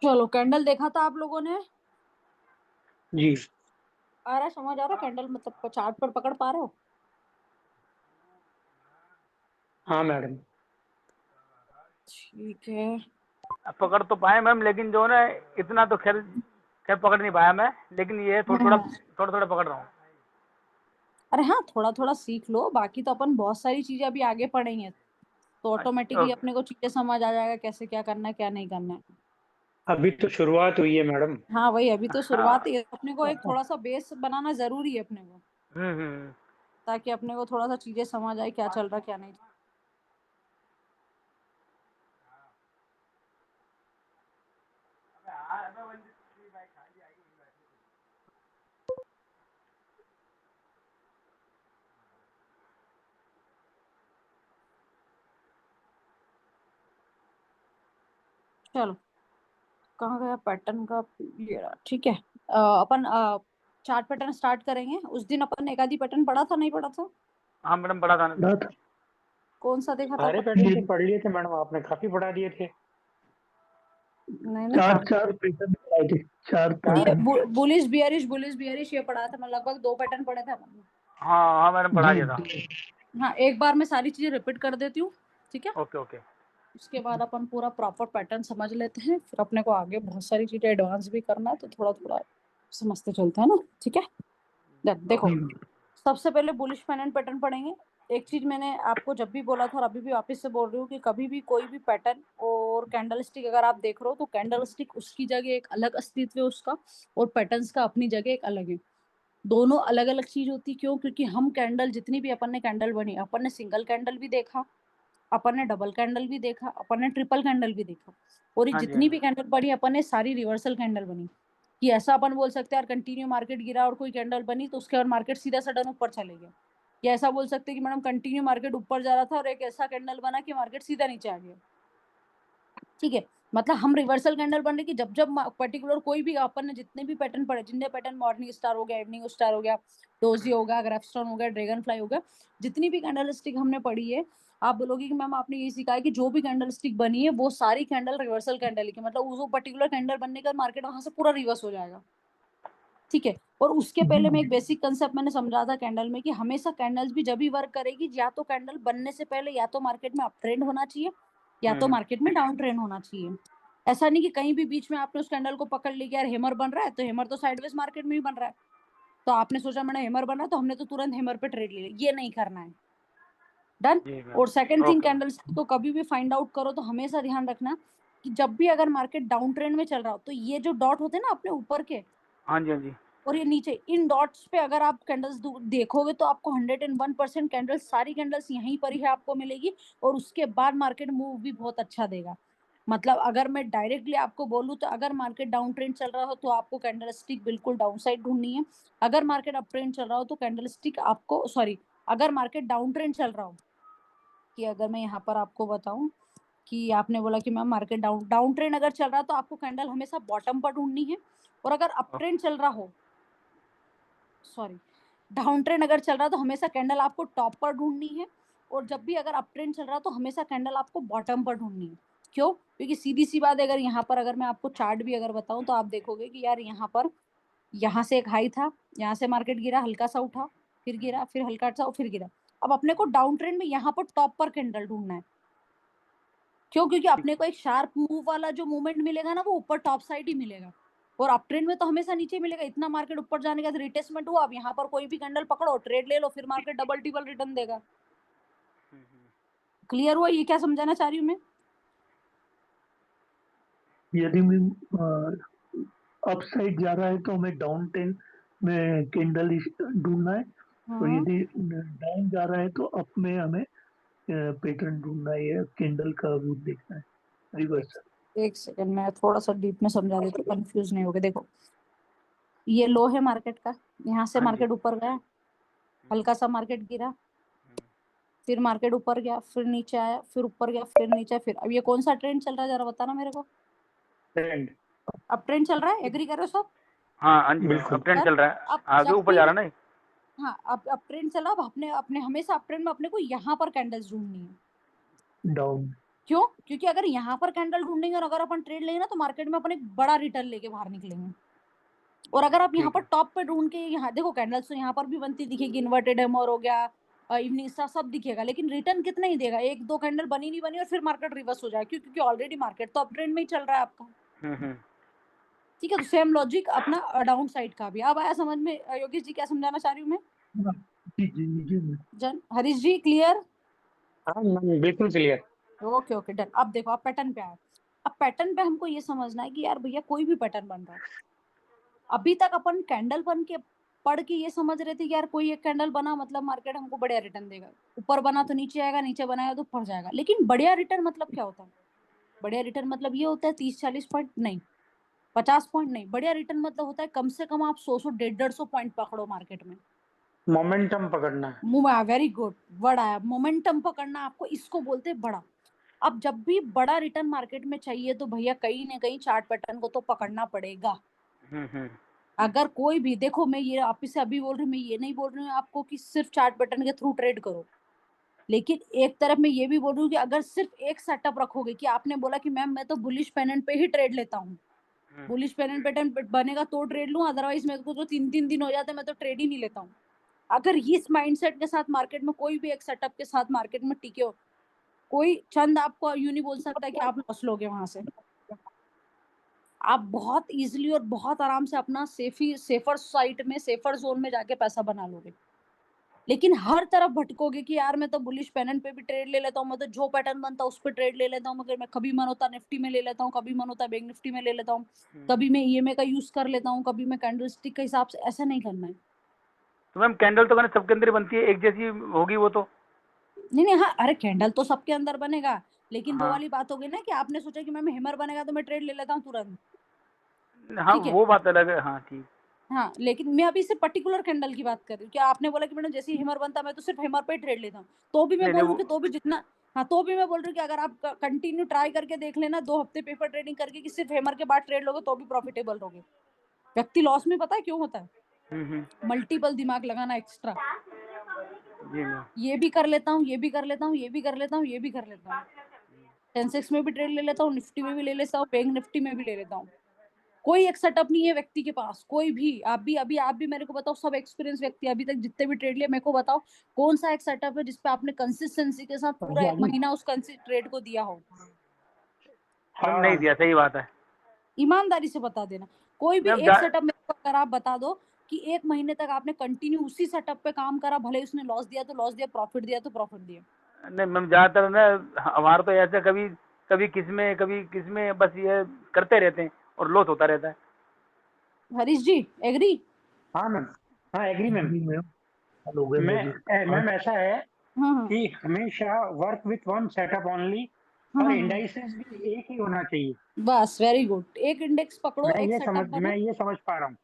चलो कैंडल देखा था आप लोगों ने? जी आ रहा है, समझ आ रहा है कैंडल मतलब चार्ट पर पकड़ पा रहे हो? हाँ मैडम। ठीक है। पकड़ तो पाए मैम, लेकिन जो ना इतना तो खैर खैर पकड़ नहीं पाया मैं, लेकिन ये थोड़ा हाँ। थोड़ा थोड़ा पकड़ रहा हूँ। अरे हाँ, थोड़ा थोड़ा सीख लो, बाकी तो अपन बहुत सारी चीजें अभी आगे पढ़ेंगे तो ऑटोमेटिकली ओके। अपने को चीजें समझ आ जाएगा कैसे क्या करना है क्या नहीं करना है। अभी तो शुरुआत हुई है मैडम। हाँ वही, अभी तो शुरुआत हाँ। ही है, अपने को एक थोड़ा सा बेस बनाना जरूरी है अपने को, हम्म। ताकि अपने को थोड़ा सा चीजें समझ आए क्या चल रहा है क्या नहीं। चलो, कहाँ गया पैटर्न का? ये रहा, ठीक है। अपन चार्ट पैटर्न स्टार्ट करेंगे। उस दिन अपन ने एक आधी पैटर्न पढ़ा था नहीं पढ़ा था? हाँ मैडम, पढ़ा था ना। पढ़ा था। कौन सा देखा था सारे अपन? पैटर्न तो पढ़ लिए थे मैडम, आपने काफी पढ़ा दिए थे। नहीं नहीं, चार काफी। चार पैटर्न पढ़ाए थे, चार ये पैटर्न। बुलिश बियरिश ये पढ़ा था, मतलब लगभग 2 पैटर्न पढ़े थे अपन ने। हाँ हाँ मैडम, पढ़ा जी दिया था। हाँ, एक बार मैं सारी चीजें रिपीट कर देती हूँ, ठीक है? Okay okay. उसके बाद अपन पूरा प्रॉपर पैटर्न समझ लेते हैं, फिर अपने को आगे बहुत सारी चीजें एडवांस भी करना है तो थोड़ा थोड़ा समझते चलते हैं ना, ठीक है? देखो, जी। सबसे पहले बुलिश पेनेंट पैटर्न पढ़ेंगे। एक चीज मैंने आपको जब भी बोला था और अभी भी वापस से बोल रही हूँ कि कभी भी कोई भी पैटर्न और कैंडल स्टिक अगर आप देख रहे हो तो कैंडल स्टिक उसकी जगह एक अलग अस्तित्व है उसका, और पैटर्न्स का अपनी जगह एक अलग है। दोनों अलग अलग चीज होती, क्यों? क्योंकि हम कैंडल जितनी भी अपन ने कैंडल बनी, अपन ने सिंगल कैंडल भी देखा, अपन ने डबल कैंडल भी देखा, अपन ने ट्रिपल कैंडल भी देखा, और ये हाँ जी हाँ जितनी जी। भी कैंडल बनी अपन ने सारी रिवर्सल कैंडल बनी। कि ऐसा अपन बोल सकते हैं यार कंटिन्यू मार्केट गिरा और कोई कैंडल बनी तो उसके बाद मार्केट सीधा सडन ऊपर चले गया, या ऐसा बोल सकते हैं कि मैडम कंटिन्यू मार्केट ऊपर जा रहा था और एक ऐसा कैंडल बना कि मार्केट सीधा नीचे आ गया। ठीक है, मतलब हम रिवर्सल कैंडल बन रही कि जब जब पर्टिकुलर कोई भी अपन ने जितने भी पैटर्न पढ़े, जितने पैटर्न मॉर्निंग स्टार हो गया, इवनिंग स्टार हो गया, डोजी हो गया, ग्राफस्टोन हो गया, ड्रैगन फ्लाई हो गया, जितनी भी कैंडल स्टिक हमने पढ़ी है, आप बोलोगे कि मैम आपने ये सिखा है कि जो भी कैंडल स्टिक बनी है वो सारी कैंडल रिवर्सल कैंडल है, मतलब वो पर्टिकुलर कैंडल बनने का मार्केट वहां से पूरा रिवर्स हो जाएगा। ठीक है, और उसके पहले मैं एक बेसिक कंसेप्ट मैंने समझा था कैंडल में कि हमेशा कैंडल्स भी जब भी वर्क करेगी, या तो कैंडल बनने से पहले या तो मार्केट में अप ट्रेंड होना चाहिए या तो हम्म। मार्केट में डाउन ट्रेंड होना चाहिए। ऐसा नहीं कि कहीं भी बीच में आपने उस कैंडल को पकड़ लिया, यार हेमर बन रहा है तो हेमर तो साइडवेज मार्केट में भी बन रहा है, तो आपने सोचा मैंने हेमर बना तो हमने तो तुरंत हेमर पे ट्रेड ले लिया, ये नहीं करना है। डन। जी और second ma'am. Thing, okay ma'am. Candles को कभी भी फाइंड आउट करो तो हमेशा ध्यान रखना कि जब भी अगर मार्केट डाउन ट्रेंड में चल रहा हो तो ये जो डॉट होते हैं ना अपने ऊपर के हाँ जी हाँ जी। और ये नीचे, इन डॉट्स पे अगर आप कैंडल्स देखोगे तो आपको 101% कैंडल्स, सारी कैंडल्स यहीं पर ही आपको मिलेगी, और उसके बाद मार्केट मूव भी बहुत अच्छा देगा। मतलब अगर मैं डायरेक्टली आपको बोलूं तो अगर मार्केट डाउन ट्रेंड चल रहा हो तो आपको कैंडल स्टिक बिल्कुल डाउन साइड ढूंढनी है। अगर मार्केट अप ट्रेंड चल रहा हो तो कैंडल स्टिक आपको, सॉरी, अगर मार्केट डाउन ट्रेंड चल रहा हो, कि अगर मैं यहाँ पर आपको बताऊं कि आपने बोला कि ma'am market down down trend अगर चल रहा है तो आपको कैंडल हमेशा बॉटम पर ढूंढनी है, और अगर अप ट्रेंड चल रहा हो, सॉरी, डाउन ट्रेंड अगर चल रहा है तो हमेशा कैंडल आपको टॉप पर ढूंढनी है, और जब भी अगर अप ट्रेंड चल रहा है तो हमेशा कैंडल आपको बॉटम पर ढूंढनी है। क्यों? क्योंकि सीधी सी बात है, अगर यहाँ पर अगर मैं आपको चार्ट भी अगर बताऊं तो आप देखोगे कि यार यहाँ पर, यहाँ से एक हाई था, यहाँ से मार्केट गिरा, हल्का सा उठा, फिर गिरा, फिर हल्का सा, फिर गिरा। अब अपने को डाउन ट्रेंड में यहाँ पर टॉप पर कैंडल ढूंढना है। क्यों? क्योंकि अपने को एक शार्प मूव वाला जो मूवमेंट मिलेगा ना वो ऊपर टॉप साइड ही मिलेगा, और अप ट्रेंड में तो हमेशा नीचे मिलेगा। इतना मार्केट ऊपर जाने का रिटेस्टमेंट हुआ, अब यहाँ पर कोई भी कैंडल पकड़ो, ट्रेड ले लो, फिर मार्केट डबल टिबल रिटर्न देगा। क्लियर हुआ ये क्या समझाना चाह रही हूँ मैं? यदि मैं अप साइड जा रहा है तो हमें डाउन ट्रेंड में कैंडल ढूंढना है, और हाँ, यदि डाउन जा रहा है तो अप में हमें पैटर्न ढूंढना है या कैंडल का रूप देखना है, रिवर्सल। एक सेकंड मैं थोड़ा सा डीप में समझा देती हूँ, कंफ्यूज नहीं होगे। देखो, ये लो है मार्केट का, यहाँ से हाँ जी। मार्केट ऊपर गया, हल्का सा मार्केट गिरा, फिर मार्केट ऊपर गया, फिर नीचे आया, फिर ऊपर गया, फिर नीचे, फिर अब ये कौन सा ट्रेंड चल रहा है जरा बताना मेरे को? ट्रेंड। अब ट्रेंड चल रहा है, एग्री करो सब? हाँ हाँ जी मैम, बिल्कुल। अब ट्रेंड डन। चल रहा है, अब आगे जब ऊपर भी, जा रहा है ना। हाँ, अब ट्रेंड चला, अब अपने अपने हमेशा अप ट्रेंड में अपने को यहाँ पर कैंडल्स ढूंढनी है। डाउन। क्यों? क्योंकि अगर यहाँ पर कैंडल ढूंढेंगे और अगर अपन ट्रेड लेंगे ना तो मार्केट में अपन एक बड़ा रिटर्न लेके बाहर निकलेंगे। और अगर आप यहाँ ठीक पर है। टॉप पे ढूंढ के यहाँ देखो कैंडल्स तो यहाँ पर भी बनती दिखेगी, इन्वर्टेड हैमर हो गया, इवनिंग स्टार सब दिखेगा, लेकिन रिटर्न कितना ही देगा, एक दो कैंडल बनी नहीं बनी और फिर मार्केट रिवर्स हो जाएगा, क्योंकि ऑलरेडी मार्केट तो अप ट्रेंड में ही चल रहा है आपका। हम्म। ठीक है, तो सेम लॉजिक अपना डाउन साइड का भी। अब आया समझ में योगेश जी क्या समझाना चाह रही हूँ मैं? हाँ, जी जी जी जी। जन हरीश जी क्लियर? हाँ मैम बिल्कुल क्लियर। Okay okay done. अब देखो, अब पैटर्न पे आए। अब पैटर्न पे हमको ये समझना है कि यार भैया कोई भी पैटर्न बन रहा है, अभी तक अपन कैंडल बन के पढ़ के ये समझ रहे थे कि यार कोई एक कैंडल बना मतलब मार्केट हमको बढ़िया रिटर्न देगा, ऊपर बना तो नीचे आएगा, नीचे बनाया तो ऊपर जाएगा। लेकिन बढ़िया रिटर्न मतलब क्या होता है? बढ़िया रिटर्न मतलब ये होता है 30-40 पॉइंट नहीं, 50 पॉइंट नहीं। बढ़िया रिटर्न मतलब होता है कम से कम आप 100 150 पॉइंट पकड़ो मार्केट में। मोमेंटम पकड़ना है। वेरी गुड वर्ड आया, मोमेंटम पकड़ना, आपको इसको बोलते हैं बड़ा। अब जब भी बड़ा रिटर्न मार्केट में चाहिए तो भैया कहीं ना कहीं चार्ट पैटर्न को तो पकड़ना पड़ेगा। अगर कोई भी देखो, मैं ये आप से अभी बोल रही हूँ, मैं ये नहीं बोल रही हूँ आपको कि सिर्फ चार्ट पैटर्न के थ्रू ट्रेड करो, लेकिन एक तरफ मैं ये भी बोल रही हूँ कि अगर सिर्फ एक सेटअप रखोगे कि आपने बोला कि मैम मैं तो बुलिश पेनेंट पे ही ट्रेड लेता हूँ, बुलिश पेनेंट पैटर्न बनेगा तो ट्रेड लूं, अदरवाइज मेरे को तो 3-3 दिन हो जाते मैं तो ट्रेड ही नहीं लेता हूँ। अगर इस माइंडसेट के साथ मार्केट में कोई भी एक सेटअप के साथ मार्केट में टिके हो, कोई चंद आपको यूं नहीं बोल सकता कि आप लॉस लोगे वहां से। आप बहुत इजीली और बहुत आराम से अपना सेफर साइट में, सेफर जोन में जाके पैसा बना लोगे। लेकिन हर तरफ भटकोगे कि यार मैं तो बुलिश पेनेंट पे भी ट्रेड ले लेता हूँ, मैं तो जो पैटर्न बनता है उस पर ट्रेड ले लेता हूँ, मगर मैं कभी मन होता निफ्टी में ले लेता हूँ, कभी मन होता बैंक निफ्टी में ले लेता हूँ, कभी मैं ईएमए का यूज कर लेता हूँ, कभी मैं कैंडलस्टिक के हिसाब से। ऐसा नहीं करना है। तो मैम कैंडल तो मैंने सबके अंदर ही बनती है, एक जैसी होगी वो तो। नहीं नहीं, हाँ, अरे कैंडल तो सबके अंदर बनेगा, लेकिन वो हाँ वाली बात हो गई ना कि आपने सोचा कि मैं हैमर बनेगा तो मैं ट्रेड ले लेता हूँ तुरंत। हाँ, ठीक है, वो बात अलग है। हाँ ठीक। हाँ, लेकिन मैं अभी सिर्फ पर्टिकुलर कैंडल की बात कर रही हूँ। क्या आपने बोला कि मैडम जैसे ही हैमर बनता मैं तो सिर्फ हैमर पे ही ट्रेड लेता हूँ, तो भी मैं नहीं नहीं बोल रही हूँ वो कि तो भी जितना, हाँ, तो भी मैं बोल रही हूँ कि अगर आप कंटिन्यू ट्राई करके देख लेना 2 हफ्ते पेपर ट्रेडिंग करके कि सिर्फ हैमर के बाद ट्रेड लोगे तो भी प्रॉफिटेबल रहोगे। व्यक्ति लॉस में पता है क्यों होता है? मल्टीपल दिमाग लगाना एक्स्ट्रा, जी मैम। ये भी कर लेता हूँ, ये भी कर लेता हूँ, ये भी कर लेता हूँ, ये भी कर लेता हूँ, सेंसेक्स में भी ट्रेड ले लेता हूँ, निफ्टी में भी ले लेता हूँ, बैंक निफ्टी में भी ले लेता हूँ। कोई एक सेटअप नहीं है व्यक्ति के पास, कोई भी। आप भी मेरे को बताओ, सब एक्सपीरियंस व्यक्ति अभी तक जितने भी ट्रेड लिए मेरे को बताओ, कौन सा एक सेटअप है जिसपे आपने कंसिस्टेंसी के साथ पूरा एक महीना उस ट्रेड को दिया हो? मैम नहीं दिया, सही बात है। ईमानदारी से बता देना। कोई भी मैम एक सेटअप मेरे को अगर आप बता दो कि 1 महीने तक आपने कंटिन्यू उसी सेटअप पे काम करा, भले उसने लॉस दिया तो लॉस दिया, प्रॉफिट दिया तो प्रॉफिट दिया। नहीं मैम, ज्यादातर ना हमारा तो ऐसा कभी कभी किस में बस ये करते रहते हैं और लॉस होता रहता है। हरीश जी एग्री? हाँ मैम, हाँ एग्री मैम। जी मैम, हो गए मेरे। मैम ऐसा है हम्म कि हमेशा work with one setup only, और इंडाइसेस भी एक ही होना चाहिए। बस वेरी गुड, एक इंडेक्स पकड़ो, एक सेटअप बनो। मैं ये समझ पा रहा हूँ।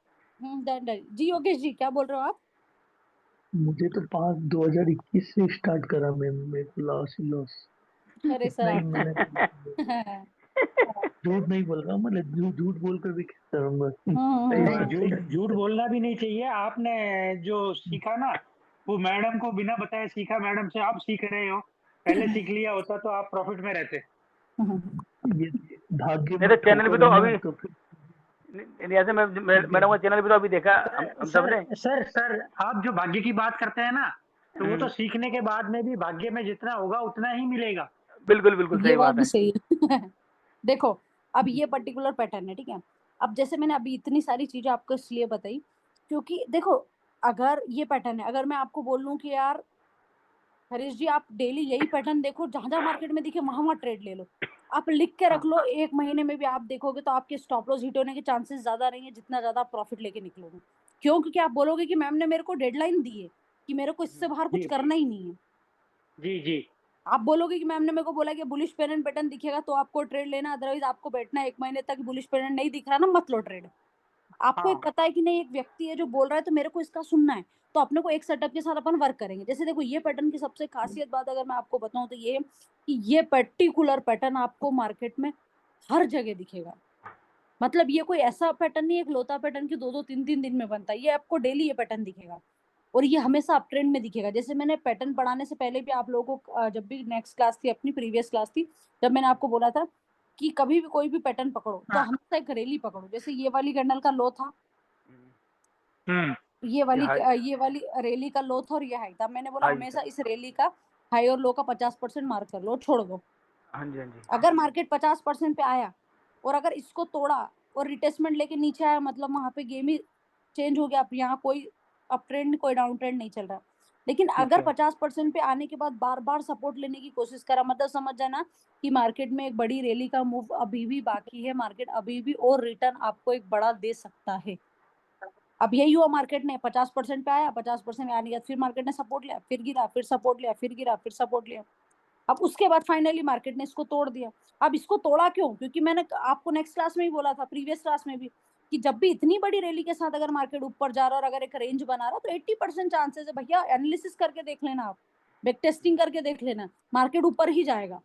Done done. जी योगेश जी क्या बोल रहे हो आप? मुझे तो 5 2021 से स्टार्ट करा मैम, मेरे को लॉस ही लॉस। अरे सर नहीं, आप मैंने झूठ नहीं बोल रहा, मतलब झूठ बोल कर भी क्या करूंगा। सही नहीं, बात है। झूठ बोलना भी नहीं चाहिए। आपने जो सीखा ना वो मैडम को बिना बताए सीखा, मैडम से आप सीख रहे हो। पहले सीख लिया होता तो आप प्रॉफिट में रहते। ये भाग्य नहीं में तो चैनल भी ठोकर तो है ना, अभी तो फिर ऐसे मैडम का चैनल भी तो अभी देखा हम सब ने। सर आप जो भाग्य की बात करते हैं ना, तो वो तो सीखने के बाद में भी भाग्य में जितना होगा उतना ही मिलेगा। बिल्कुल बिल्कुल ये सही बात बात भी है। सही है। देखो, अब ये पर्टिकुलर पैटर्न है, ठीक है। अब जैसे मैंने अभी इतनी सारी चीजें आपको इसलिए बताई क्योंकि देखो, अगर ये पैटर्न है, अगर मैं आपको बोल लूं कि यार हरीश जी आप डेली यही पैटर्न देखो, जहां जहां मार्केट में दिखे वहां वहां ट्रेड ले लो, आप लिख के रख लो, 1 महीने में भी आप देखोगे तो आपके स्टॉप लॉस हिट होने के चांसेस ज्यादा नहीं है जितना ज्यादा आप प्रॉफिट लेके निकलोगे। क्यों? क्योंकि आप बोलोगे कि मैम ने मेरे को डेडलाइन दी है कि मेरे को इससे बाहर कुछ जी करना ही नहीं है। जी जी आप बोलोगे कि मैम ने मेरे को बोला कि बुलिश पेनेंट पैटर्न दिखेगा तो आपको ट्रेड लेना, अदरवाइज आपको बैठना 1 महीने तक, बुलिश पेनेंट नहीं दिख रहा ना मत लो ट्रेड। आपको एक हाँ पता है कि नहीं, एक व्यक्ति है जो बोल रहा है तो मेरे को इसका सुनना है, तो अपने को एक सेटअप के साथ अपन वर्क करेंगे। जैसे देखो, ये पैटर्न की सबसे खासियत बात अगर मैं आपको बताऊं तो ये कि ये पर्टिकुलर पैटर्न आपको मार्केट में हर जगह दिखेगा। मतलब ये कोई ऐसा पैटर्न नहीं है, एक लोता पैटर्न की 2-2 3-3 दिन में बनता है, ये आपको डेली ये पैटर्न दिखेगा। और ये हमेशा अप ट्रेंड में दिखेगा। जैसे मैंने पैटर्न पढ़ाने से पहले भी आप लोगों को जब भी नेक्स्ट क्लास थी, अपनी प्रीवियस क्लास थी, जब मैंने आपको बोला था कि कभी भी कोई भी पैटर्न पकड़ो तो हाँ। हमेशा एक रैली पकड़ो। जैसे ये वाली कैंडल का लो था, हम्म। ये वाली हाई ये वाली रैली का लो था और ये हाई था। मैंने बोला हाई हमेशा इस रैली का हाई और लो का 50% मार्क कर लो, छोड़ दो। हाँ जी हाँ जी अगर मार्केट 50% पे आया और अगर इसको तोड़ा और रिटेस्टमेंट लेके नीचे आया, मतलब वहां पे गेम ही चेंज हो गया। अब यहाँ कोई अप ट्रेंड कोई डाउन ट्रेंड नहीं चल रहा। लेकिन ठीक अगर है 50% पे आने के बाद बार बार सपोर्ट लेने की कोशिश करा, मतलब समझ जाना कि मार्केट में एक बड़ी रैली का मूव अभी भी बाकी है, मार्केट अभी भी और रिटर्न आपको एक बड़ा दे सकता है। अब यही हुआ, मार्केट ने 50% पे आया, 50% आने के बाद फिर मार्केट ने सपोर्ट लिया, फिर गिरा, फिर सपोर्ट लिया, फिर गिरा, फिर सपोर्ट लिया। अब उसके बाद फाइनली मार्केट ने इसको तोड़ दिया। अब इसको तोड़ा क्यों? क्योंकि मैंने आपको नेक्स्ट क्लास में ही बोला था, प्रीवियस क्लास में भी, कि जब भी इतनी बड़ी रैली के साथ अगर मार्केट ऊपर जा रहा है और अगर एक रेंज बना रहा तो 80% चांसेस है भैया, एनालिसिस करके देख लेना, आप बैक टेस्टिंग करके देख लेना, मार्केट ऊपर ही जाएगा।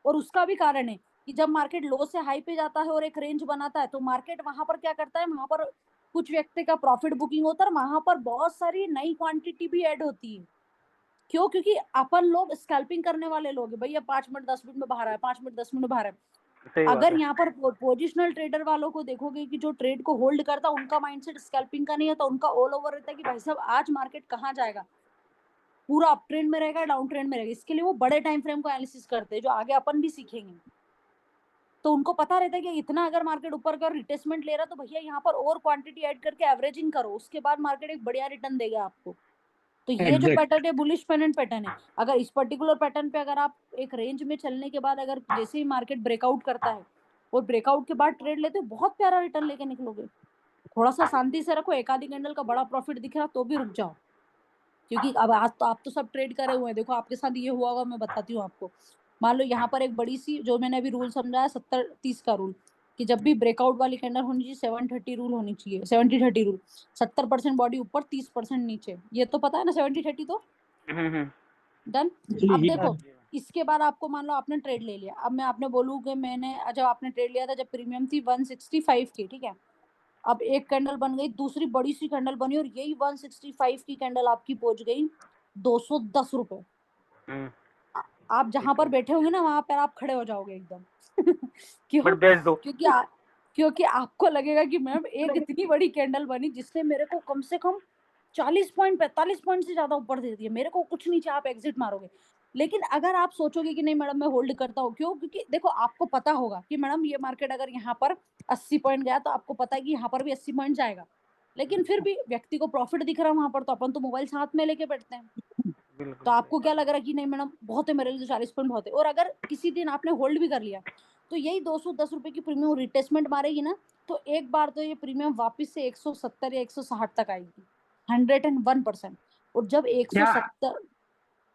और उसका भी कारण है कि जब मार्केट लो से हाई पे जाता है और एक रेंज बनाता है तो मार्केट वहां पर क्या करता है, वहां पर कुछ व्यक्ति का प्रॉफिट बुकिंग होता है, वहां पर बहुत सारी नई क्वांटिटी भी ऐड होती है। क्यों? क्योंकि अपन लोग स्कैल्पिंग करने वाले लोग हैं भैया, 5 मिनट 10 मिनट में बाहर आए, 5 मिनट 10 मिनट में बाहर आए। सही बात अगर है यहाँ पर पोजिशनल ट्रेडर वालों को देखोगे कि जो ट्रेड को होल्ड करता, उनका माइंडसेट स्कैल्पिंग का नहीं होता, उनका ऑल ओवर रहता है कि भाई साहब आज मार्केट कहाँ जाएगा, पूरा अप ट्रेंड में रहेगा, डाउन ट्रेंड में रहेगा। इसके लिए वो बड़े टाइम फ्रेम को एनालिसिस करते हैं, जो आगे अपन भी सीखेंगे। तो उनको पता रहता है कि इतना अगर मार्केट ऊपर का रिटेस्टमेंट ले रहा तो भैया यहाँ पर और क्वांटिटी ऐड करके एवरेजिंग करो, उसके बाद मार्केट एक बढ़िया रिटर्न देगा आपको। तो ये जो एग्जैक्ट। पैटर्न है बुलिश पेनेंट पैटर्न है। अगर इस पर्टिकुलर पैटर्न पे अगर आप एक रेंज में चलने के बाद अगर जैसे ही मार्केट ब्रेकआउट करता है और ब्रेकआउट के बाद ट्रेड लेते हो, बहुत प्यारा रिटर्न लेके निकलोगे। थोड़ा सा शांति से रखो, एक आधी कैंडल का बड़ा प्रॉफिट दिख रहा तो भी रुक जाओ, क्योंकि अब आज तो आप तो सब ट्रेड करे हुए हैं। देखो आपके साथ ये हुआ होगा, मैं बताती हूँ आपको। मान लो यहाँ पर एक बड़ी सी, जो मैंने अभी रूल समझाया 70-30 का रूल, कि जब भी ब्रेकआउट वाली कैंडल होनी चाहिए 730 रूल होनी चाहिए, 70-30 रूल, 70% बॉडी ऊपर, 30% नीचे। ये तो पता है ना 70-30 तो हम्म डन। जी अब जी देखो इसके बाद आपको मान लो आपने ट्रेड ले लिया। अब मैं आपने बोलूँ कि मैंने जब आपने ट्रेड लिया था जब प्रीमियम थी 165 की, ठीक है। अब एक कैंडल बन गई, दूसरी बड़ी सी कैंडल बनी और यही 165 की कैंडल आपकी पहुंच गई 210 रुपए। हम्म, आप जहां ठीक पर है बैठे होंगे ना वहां पर आप खड़े हो जाओगे एकदम। बट क्यों? बेच दो क्योंकि आपको लगेगा कि मैम एक इतनी बड़ी कैंडल बनी जिसने मेरे को कम से कम 40 पॉइंट 45 पॉइंट से ज्यादा ऊपर दे दिया, मेरे को कुछ नहीं चाहिए, आप एग्जिट मारोगे। लेकिन अगर आप सोचोगे कि नहीं मैडम मैं होल्ड करता हूँ, क्यों? क्योंकि देखो आपको पता होगा कि मैडम ये मार्केट अगर यहाँ पर 80 पॉइंट गया तो आपको पता है कि यहाँ पर भी 80 पॉइंट जाएगा। लेकिन फिर भी व्यक्ति को प्रॉफिट दिख रहा है वहां पर, तो अपन तो मोबाइल साथ में लेके बैठते हैं। तो बिल्कुल आपको क्या लग रहा है कि नहीं मैडम बहुत है, मेरे लिए 40 पॉइंट बहुत है। और अगर किसी दिन आपने होल्ड भी कर लिया तो यही 210 रुपए की प्रीमियम रिटेस्टमेंट मारेगी ना, तो एक बार तो ये प्रीमियम वापस से 170 या 160 तक आएगी, 101%। और जब क्या 170,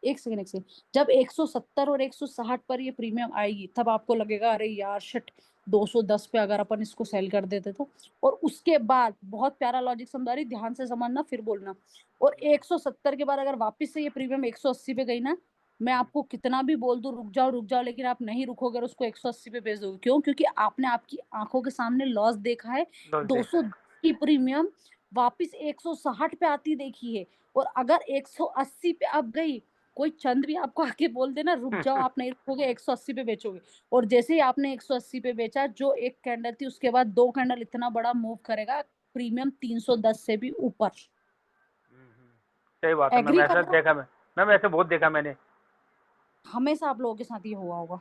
एक सेकंड, जब 170 और 160 पर ये प्रीमियम आएगी तब आपको लगेगा अरे यार शिट, 210 पे अगर अपन इसको सेल कर देते तो। और उसके बाद बहुत प्यारा लॉजिक समझा रही, ध्यान से समझना फिर बोलना। और 170 के बाद अगर वापस से ये प्रीमियम 180 पे गई ना, मैं आपको कितना भी बोल दूं रुक जाओ, लेकिन आप नहीं रुकोगे और उसको 180 पे बेच दोगे। क्यों? क्योंकि आपने आपकी आंखों के सामने लॉस देखा है, लॉस देखा 200 है की प्रीमियम वापस 160 पे आती देखी है। और अगर 180 पे अब गई, कोई चंद भी आपको आके बोल देना रुक जाओ, आप नहीं रुकोगे, 180 पे बेचोगे। और जैसे ही आपने 180 पे बेचा, जो एक कैंडल थी उसके बाद 2 कैंडल इतना बड़ा मूव करेगा, प्रीमियम 310 से भी ऊपर। सही बात है मैम, एग्री कर ऐसा रहे हो? देखा मैम ऐसे बहुत देखा मैंने, हमेशा आप लोगों के साथ ये हुआ होगा।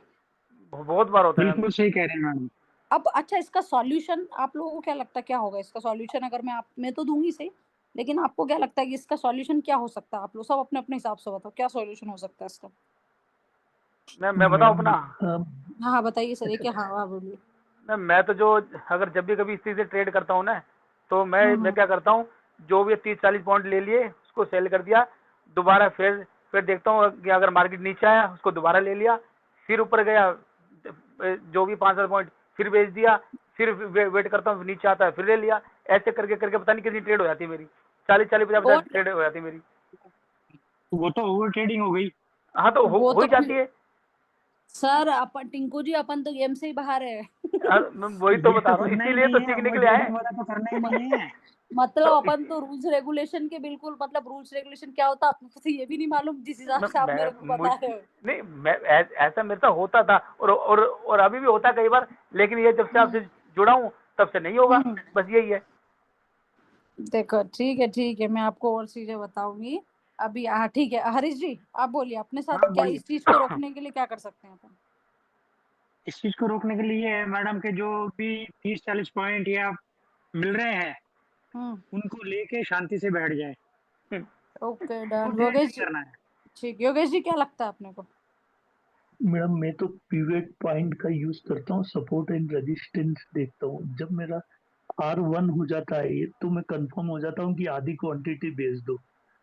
बहुत बार होता है मैम। बिल्कुल सही कह रहे हैं मैडम। अब अच्छा, इसका सॉल्यूशन आप लोगों को क्या लगता है क्या होगा इसका सॉल्यूशन? अगर मैं तो दूंगी सही, लेकिन आपको क्या लगता है कि इसका सॉल्यूशन क्या हो सकता है? आप लोग सब अपने अपने हिसाब से बताओ क्या सॉल्यूशन हो सकता है इसका। मैं बताऊं अपना। मैम हाँ हाँ बताइए सर, अच्छा क्या? हाँ हाँ बोलिए। मैं तो जो, अगर जब भी कभी इस चीज़ से ट्रेड करता हूँ ना, तो मैं हम्म। क्या करता हूँ, जो भी 30-40 पॉइंट ले लिए उसको सेल कर दिया, दोबारा फिर देखता हूँ कि अगर मार्केट नीचे आया उसको दोबारा ले लिया, फिर ऊपर गया जो भी 5-7 पॉइंट फिर बेच दिया, फिर वेट करता हूँ नीचे आता है फिर ले लिया। ऐसे करके करके पता नहीं कितनी ट्रेड हो जाती है मेरी, 40-50 और ट्रेड हो जाती है मेरी। वो तो ओवर ट्रेडिंग हो गई। हाँ तो वो हो तो ही जाती है। सर अपन टिंकू जी अपन तो गेम से ही बाहर है। मैं वही तो ये बता रहा हूँ, करना ही इसीलिए नहीं तो है, सीखने वो के लिए आए ट्रेडिंग हैं। वाला तो करना ही नहीं है। मतलब तो अपन तो रूल्स रेगुलेशन के बिल्कुल, मतलब रूल्स रेगुलेशन क्या होता है आपको तो ये भी नहीं मालूम जिस हिसाब से आप मेरे को मुझ बता रहे हो। नहीं, मैं ऐसा मेरे साथ होता था, और अभी भी होता है कई बार, लेकिन ये जब से आपसे जुड़ा हूँ तब से नहीं होगा, हम्म। बस यही है। देखो ठीक है, मैं आपको और चीजें बताऊंगी अभी। हाँ ठीक है, हरीश जी आप बोलिए अपने साथ हाँ क्या बोलिए। इस चीज को रोकने के लिए क्या कर सकते हैं अपन। इस चीज को रोकने के लिए मैडम के जो भी 30-40 पॉइंट या मिल रहे हैं, हम्म। उनको लेके शांति से बैठ जाए। ओके वो डन। ट्रेड योगेश नहीं जी, करना है। ठीक, योगेश जी क्या लगता है अपने को। मैडम मैं तो पिवट पॉइंट का यूज करता हूँ, सपोर्ट एंड रेजिस्टेंस देखता हूँ। जब मेरा R1 हो जाता है तो मैं कंफर्म हो जाता हूँ कि आधी क्वांटिटी बेच दो।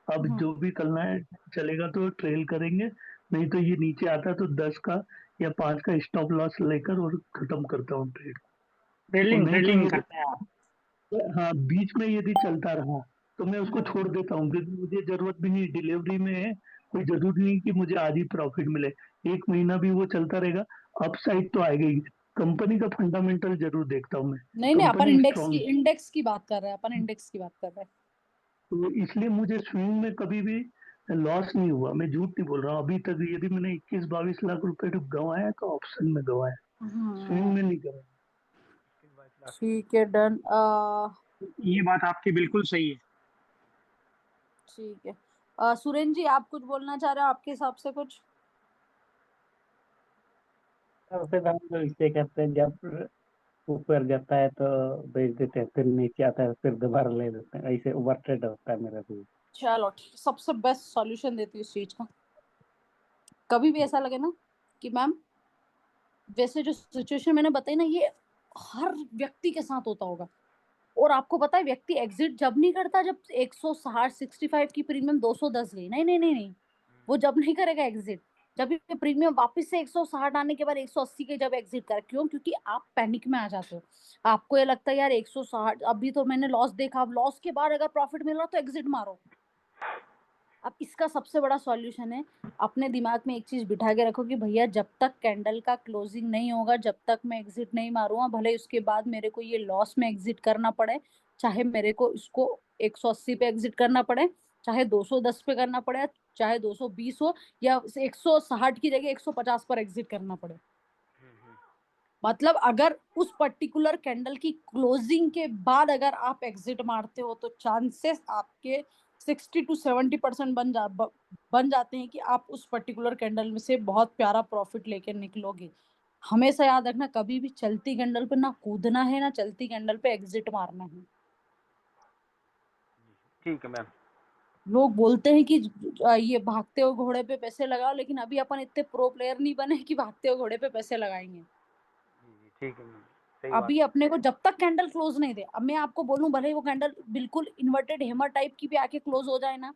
अब जो भी करना है चलेगा तो ट्रेल करेंगे, नहीं तो ये नीचे आता है तो 10 का या 5 का स्टॉप लॉस लेकर और खत्म करता हूँ ट्रेड। और ट्रेलिंग नहीं तो ट्रेलिंग ये, करते हैं आप। हाँ बीच में यदि चलता रहा तो मैं उसको छोड़ देता हूँ, क्योंकि मुझे जरूरत भी नहीं, डिलीवरी में है, कोई जरूरी नहीं कि मुझे आज ही प्रॉफिट मिले। 1 महीना भी वो चलता रहेगा, अपसाइड तो आएगा ही। कंपनी का फंडामेंटल जरूर देखता हूँ मैं, नहीं नहीं, अपन कंपनी इंडेक्स की स्ट्रांग। इंडेक्स की बात कर रहे हैं, अपन इंडेक्स की बात कर रहे हैं। तो इसलिए मुझे स्विंग में कभी भी लॉस नहीं हुआ, मैं झूठ नहीं बोल रहा हूँ। अभी तक यदि मैंने 21-22 लाख रुपए तो गंवाया तो ऑप्शन में गंवाया, स्विंग में नहीं गंवाया। ठीक है डन। ये बात आपकी बिल्कुल सही है। ठीक है। सुरेंद्र जी आप कुछ बोलना चाह रहे हो आपके हिसाब से कुछ। फिर हम लोग इसे करते हैं, जब ऊपर जाता है तो बेच देते हैं, फिर नीचे आता है फिर दोबारा ले लेते हैं, ऐसे ओवर ट्रेड होता है मेरा भी। चलो ठीक, सबसे बेस्ट सॉल्यूशन देती हूँ इस चीज का। कभी भी ऐसा लगे ना कि मैम, वैसे जो सिचुएशन मैंने बताई ना ये हर व्यक्ति के साथ होता होगा, और आपको पता है व्यक्ति एग्जिट जब नहीं करता जब 160 65 की प्रीमियम 210 गई। नहीं नहीं नहीं नहीं, वो जब नहीं करेगा एग्जिट जब ये प्रीमियम वापस से 160 आने के बाद 180 के जब एग्जिट कर। क्यों? क्योंकि आप पैनिक में आ जाते हो। आपको ये लगता है यार 160 अभी तो मैंने लॉस देखा, अब लॉस के बाद अगर प्रॉफिट मिल रहा तो एग्जिट मारो। अब इसका सबसे बड़ा सॉल्यूशन है, अपने दिमाग में एक चीज बिठा के रखो कि भैया जब तक कैंडल का क्लोजिंग नहीं होगा जब तक मैं एग्जिट नहीं मारूंगा, भले उसके बाद मेरे को ये लॉस में एग्जिट करना पड़े, चाहे मेरे को इसको 180 पे एग्जिट करना पड़े, चाहे 210 पे करना पड़े, चाहे 220 हो, या 160 की जगह 150 पर एग्जिट करना पड़े। मतलब अगर उस पर्टिकुलर कैंडल की क्लोजिंग के बाद अगर आप एग्जिट मारते हो तो चांसेस आपके 60 to 70% बन जाते हैं कि आप उस पर्टिकुलर कैंडल में से बहुत प्यारा प्रॉफिट लेकर निकलोगे। हमेशा याद रखना, कभी भी चलती कैंडल पे ना कूदना है, ना चलती कैंडल पे एग्जिट मारना है। ठीक है मैम। लोग बोलते हैं कि ये भागते हुए घोड़े पे पैसे लगाओ, लेकिन अभी अपन इतने प्रो प्लेयर नहीं बने कि भागते हुए घोड़े पे पैसे लगाएंगे। ठीक है मैम, सही बात अभी है। अपने को जब तक कैंडल क्लोज नहीं दे, अब मैं आपको बोलूं भले ही वो कैंडल बिल्कुल इन्वर्टेड हेमर टाइप की भी आके क्लोज हो जाए ना,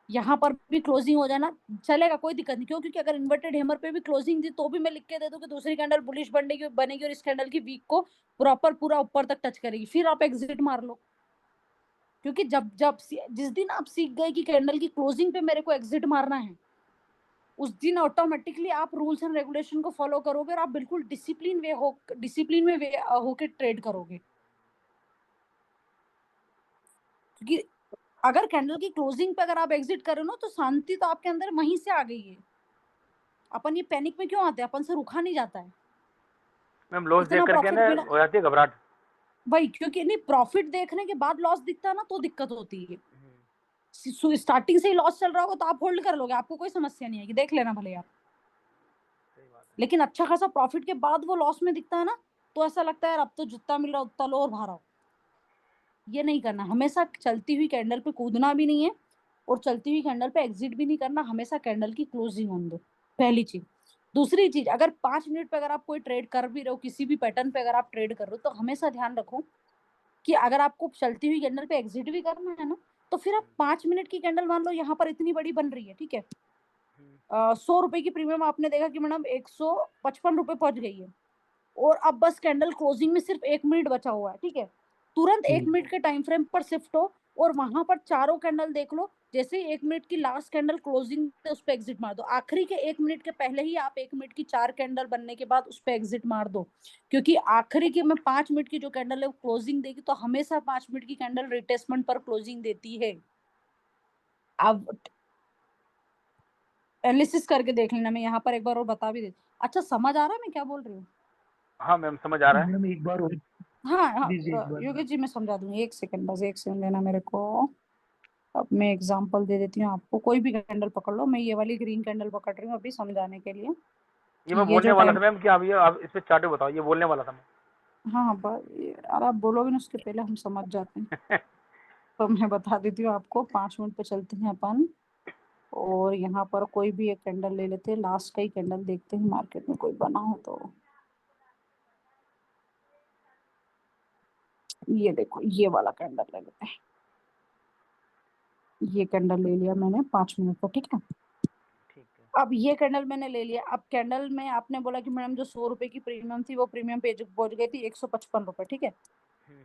यहाँ पर भी क्लोजिंग हो जाए ना, चलेगा, कोई दिक्कत नहीं। क्यों? क्योंकि अगर इन्वर्टेड हेमर पे भी क्लोजिंग दी तो भी मैं लिख के दे दूं कि दूसरी कैंडल बुलिश बनेगी और इस कैंडल की वीक को प्रॉपर पूरा ऊपर तक टच करेगी, फिर आप एग्जिट मार लो। क्योंकि जब जब जिस दिन आप सीख गए कि कैंडल की क्लोजिंग पे मेरे को एग्जिट मारना है, उस दिन ऑटोमेटिकली आप रूल्स एंड रेगुलेशन को फॉलो करोगे और आप बिल्कुल डिसिप्लिन में होके ट्रेड करोगे। क्योंकि अगर कैंडल की क्लोजिंग पे अगर आप एग्जिट कर रहे हो ना तो शांति तो आपके अंदर वहीं से आ गई है। अपन ये पैनिक में क्यों आते हैं? अपन से रुका नहीं जाता है। मैम लॉस देख इतना करके प्रॉफिट ना मिला हो जाती है घबराहट। भाई, क्योंकि नहीं प्रॉफिट देखने के बाद लॉस दिखता है ना तो दिक्कत होती है। स्टार्टिंग से ही लॉस चल रहा होगा तो आप होल्ड कर लोगे, आपको कोई समस्या नहीं है कि देख लेना भले आप। लेकिन अच्छा खासा प्रॉफिट के बाद वो लॉस में दिखता है ना तो ऐसा लगता है यार अब तो जितना मिल रहा उतना लो और बाहर आओ। ये नहीं करना, हमेशा चलती हुई कैंडल पे कूदना भी नहीं है और चलती हुई कैंडल पे एग्जिट भी नहीं करना, हमेशा कैंडल की क्लोजिंग होने दो, पहली चीज। दूसरी चीज, अगर 5 मिनट पे अगर आप कोई ट्रेड कर भी रहे हो, किसी भी पैटर्न पे अगर आप ट्रेड कर रहे हो, तो हमेशा ध्यान रखो कि अगर आपको चलती हुई कैंडल पे एग्जिट भी करना है ना तो फिर आप 5 मिनट की कैंडल मान लो यहाँ पर इतनी बड़ी बन रही है, ठीक है, 100 रुपए की प्रीमियम आपने देखा कि मैडम 155 रुपए पहुंच गई है, और अब बस कैंडल क्लोजिंग में सिर्फ 1 मिनट बचा हुआ है, ठीक है, तुरंत 1 मिनट के टाइम फ्रेम पर शिफ्ट हो, और वहां पर चारों कैंडल देख लो, जैसे ही 1 मिनट की लास्ट कैंडल क्लोजिंग पे उस पे एग्जिट मार दो। आखिरी के 1 मिनट के पहले ही आप 1 मिनट की 4 कैंडल बनने के बाद उस पे एग्जिट मार दो, क्योंकि आखिरी की में 5 मिनट की जो कैंडल है वो क्लोजिंग देगी, तो हमेशा 5 मिनट की कैंडल रिटेस्टमेंट पर क्लोजिंग देती है। अब एनालिसिस करके देख लेना, मैं यहाँ पर एक बार और बता भी देती। अच्छा समझ आ रहा है मैं क्या बोल रही हूँ? हाँ मैम समझ आ रहा है। मैडम एक बार और हाँ दीजिए एक बार। योगेश जी मैं समझा दूंगी, 1 सेकंड बस, 1 सेकंड देना मेरे को। अब मैं एग्जांपल दे देती हूँ आपको, कोई भी कैंडल पकड़ लो, मैं ये वाली ग्रीन कैंडल पकड़ रही हूँ अभी समझाने के लिए। ये मैं ये बोलने जो वाला टाइम, था मैम कि आप इस पे चार्ट बताओ, ये बोलने वाला था मैं। हाँ यार आप बोलोगे ना उसके पहले हम समझ जाते हैं। तो मैं बता देती हूँ आपको, 5 मिनट पे चलते हैं अपन, और यहाँ पर कोई भी एक कैंडल ले लेते हैं, लास्ट का ही कैंडल देखते हैं मार्केट में कोई बना हो तो। ये देखो ये वाला कैंडल ले लेते हैं, ये कैंडल ले लिया मैंने 5 मिनट का, ठीक है। ठीक है। अब ये कैंडल मैंने ले लिया, अब कैंडल में आपने बोला कि मैडम जो 100 रुपए की प्रीमियम थी वो प्रीमियम पे पहुंच गई थी 155 रुपए, ठीक है। हम्म,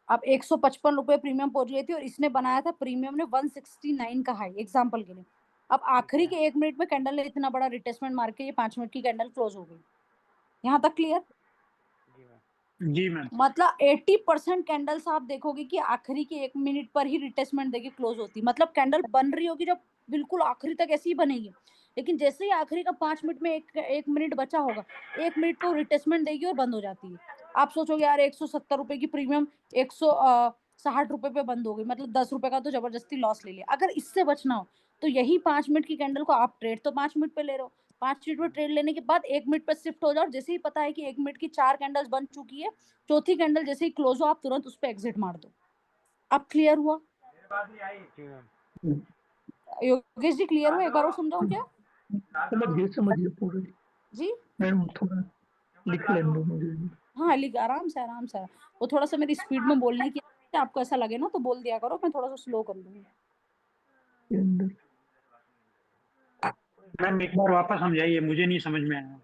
अब 155 रुपए प्रीमियम पहुंच गई थी और इसने बनाया था प्रीमियम ने 169 का हाई, एग्जांपल के लिए। अब ठीक आखिरी है। के 1 मिनट में कैंडल ने इतना बड़ा रिटेस्टमेंट मार के ये 5 मिनट की कैंडल क्लोज हो गई। यहाँ तक क्लियर? जी मैम। जी मैम। मतलब 80% कैंडल्स आप देखोगे कि आखिरी के 1 मिनट पर ही रिटेस्टमेंट देके क्लोज होती, मतलब कैंडल बन रही होगी जब बिल्कुल आखिरी तक ऐसी ही बनेगी, लेकिन जैसे ही आखिरी का 5 मिनट में एक मिनट बचा होगा, 1 मिनट पे रिटेस्टमेंट देगी और बंद हो जाती है। आप सोचोगे यार 170 रुपए की प्रीमियम 160 रुपए पे बंद हो गई, मतलब 10 रुपए का तो जबरदस्ती लॉस ले लिया। अगर इससे बचना हो तो यही 5 मिनट की कैंडल को आप ट्रेड तो 5 मिनट पे ले रहे हो, 5 मिनट पे ट्रेड लेने के बाद 1 मिनट पे शिफ्ट हो जाओ, जैसे ही पता है कि 1 मिनट की 4 कैंडल्स बन चुकी है, चौथी कैंडल जैसे ही क्लोज हो आप तुरंत उस पे एग्जिट मार दो। अब क्लियर हुआ? जी मैम। योगेश जी क्लियर हुआ? एक बार और समझाऊं क्या? समझिए पूरा जी मैडम, थोड़ा लिख लेने दो मुझे। हाँ लिख, आराम से आराम से। वो थोड़ा सा मेरी स्पीड में बोलने की, आपको ऐसा लगे ना तो बोल दिया करो, मैं थोड़ा सा स्लो कर दूंगी। के अंदर मैम एक बार वापस समझाइए, मुझे नहीं समझ में आया।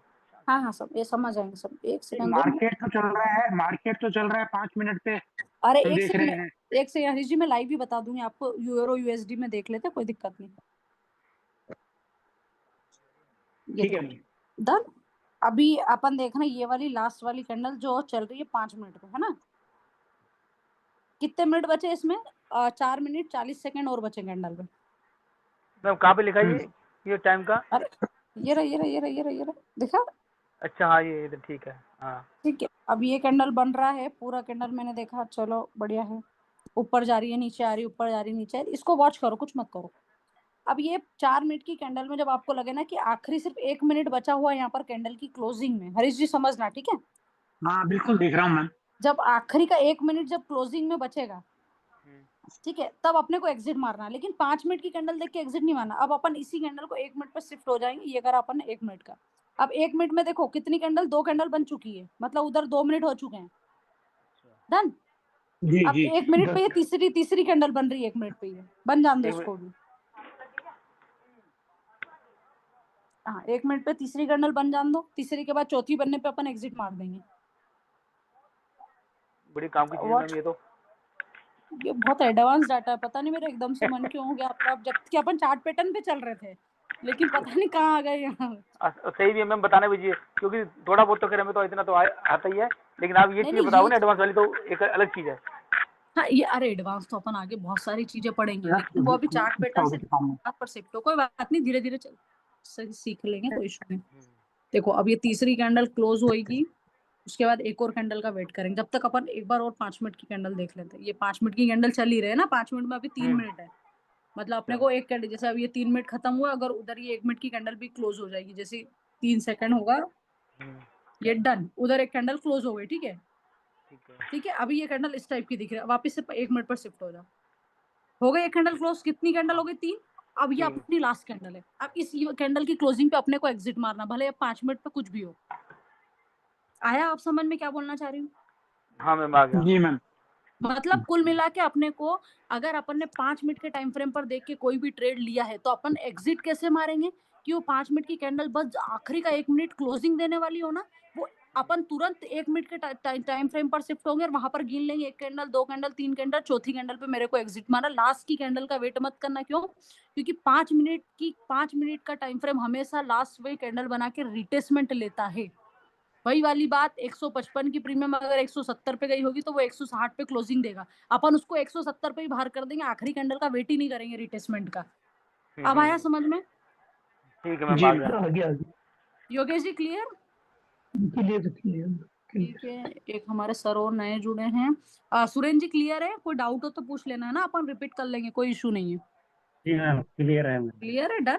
हाँ हाँ सब ये समझ आएंगे सब, 1 सेकंड दो। मार्केट तो चल रहा है, मार्केट तो चल रहा है 5 मिनट पे अरे तो 1 देख रहे सेकंड, हैं। 1 सेकंड हरीश जी मैं लाइव भी बता दूंगी आपको, यूरो यूएसडी में देख लेते, कोई दिक्कत नहीं। ये ठीक है देखो मैम। डन। अभी अपन देखना ये वाली लास्ट वाली कैंडल जो चल रही है 5 मिनट पे, है ना। कितने मिनट बचे इसमें? 4 मिनट 40 सेकंड और बचे कैंडल में। मैम कहाँ पे लिखा है ये टाइम का? अरे ये रहा ये रहा ये रहा ये रहा ये रहा, देखा? अच्छा हाँ ये इधर ठीक है। हाँ ठीक है, अब ये कैंडल बन रहा है, पूरा कैंडल मैंने देखा, चलो बढ़िया है। ऊपर जा रही है नीचे आ रही है, ऊपर जा रही है नीचे आ रही है, इसको वॉच करो कुछ मत करो। अब ये 4 मिनट की कैंडल में जब आपको लगे ना कि आखिरी सिर्फ 1 मिनट बचा हुआ है यहाँ पर कैंडल की क्लोजिंग में, हरीश जी समझना ठीक है। हाँ बिल्कुल देख रहा हूँ मैम। जब आखिरी का 1 मिनट जब क्लोजिंग में बचेगा, ठीक है, तब अपने को एग्जिट मारना है, लेकिन 5 मिनट की कैंडल देख के एग्जिट नहीं मारना। अब अपन इसी कैंडल को 1 मिनट पे शिफ्ट हो जाएंगे, ये करा अपन 1 मिनट का। अब 1 मिनट में देखो कितनी कैंडल, 2 कैंडल बन चुकी है, मतलब उधर 2 मिनट हो चुके हैं, डन। जी अब जी। 1 मिनट पे ये तीसरी कैंडल बन रही है, 1 मिनट पे ये बन जान दो एक इसको भी। हाँ 1 मिनट पे तीसरी कैंडल बन जान दो, तीसरी के बाद चौथी बनने पे अपन एग्जिट मार देंगे। बड़ी काम की चीज है वॉच, मैम ये तो। ये बहुत एडवांस डाटा है, पता नहीं मेरा एकदम से मन क्यों हो गया आपका, अब जबकि अपन चार्ट पैटर्न पे चल रहे थे, लेकिन पता नहीं कहाँ आ गए यहाँ। सही भी है मैम, बताना भी चाहिए क्योंकि थोड़ा बहुत तो करे में तो इतना तो आता ही है, लेकिन आप ये नहीं चीज नहीं बताओ ये ना एडवांस वाली, तो एक अलग चीज है। हाँ ये, अरे एडवांस तो अपन आगे बहुत सारी चीजें पढ़ेंगे, लेकिन वो अभी चार्ट पैटर्न से पर शिफ्ट हो, कोई बात नहीं, धीरे धीरे सीख लेंगे, कोई इशू नहीं। देखो अब ये तीसरी कैंडल क्लोज होएगी, उसके बाद एक और कैंडल का वेट करेंगे, जब तक अपन एक बार और 5 मिनट की कैंडल देख लेते हैं। ये 5 मिनट की कैंडल चल ही रहे ना, 5 मिनट में अभी 3 मिनट है, मतलब अपने को एक कैंडल, जैसे अब ये 3 मिनट खत्म हुआ, अगर उधर ये 1 मिनट की कैंडल भी क्लोज हो जाएगी, जैसे 3 सेकंड होगा, ये डन, उधर एक कैंडल क्लोज हो गई, ठीक है। ठीक है, अभी ये कैंडल इस टाइप की दिख रही है, वापस से 1 मिनट पर शिफ्ट हो जाओ, हो गई एक कैंडल क्लोज, कितनी कैंडल हो गई? 3। अब ये अपनी लास्ट कैंडल है, अब इस कैंडल की क्लोजिंग पे अपने को एग्जिट मारना, भले 5 मिनट पे कुछ भी हो। आया आप समझ में क्या बोलना चाह रही हूँ? हाँ मैम आ गया। जी मैम। मतलब कुल मिला के अपने को, अगर अपन ने 5 मिनट के टाइम फ्रेम पर देख के कोई भी ट्रेड लिया है, तो अपन एग्जिट कैसे मारेंगे कि वो 5 मिनट की कैंडल बस आखिरी का 1 मिनट क्लोजिंग देने वाली हो ना, वो अपन तुरंत 1 मिनट के टाइम फ्रेम पर शिफ्ट होंगे और वहां पर गिन लेंगे 1 कैंडल, 2 कैंडल, 3 कैंडल, चौथी कैंडल पे मेरे को एग्जिट मारा। लास्ट की कैंडल का वेट मत करना। क्यों? क्योंकि 5 मिनट का टाइम फ्रेम हमेशा लास्ट वही कैंडल बना के रिटेसमेंट लेता है। वही वाली बात, 155 की प्रीमियम अगर 170 पे गई होगी तो वो 160 पे क्लोजिंग देगा। अपन उसको 170 पे ही बाहर कर देंगे, आखिरी कैंडल का वेट ही नहीं करेंगे रिटेसमेंट का। अब आया समझ में? ठीक है मैम, जी आ मैम। गया। आगे योगेश जी क्लियर? क्लियर। ठीक है, एक हमारे सर और नए जुड़े हैं। सुरेंद्र जी क्लियर है? कोई डाउट हो तो पूछ लेना है ना, अपन रिपीट कर लेंगे, कोई इशू नहीं है। जी मैम क्लियर है मैम। क्लियर है? डन?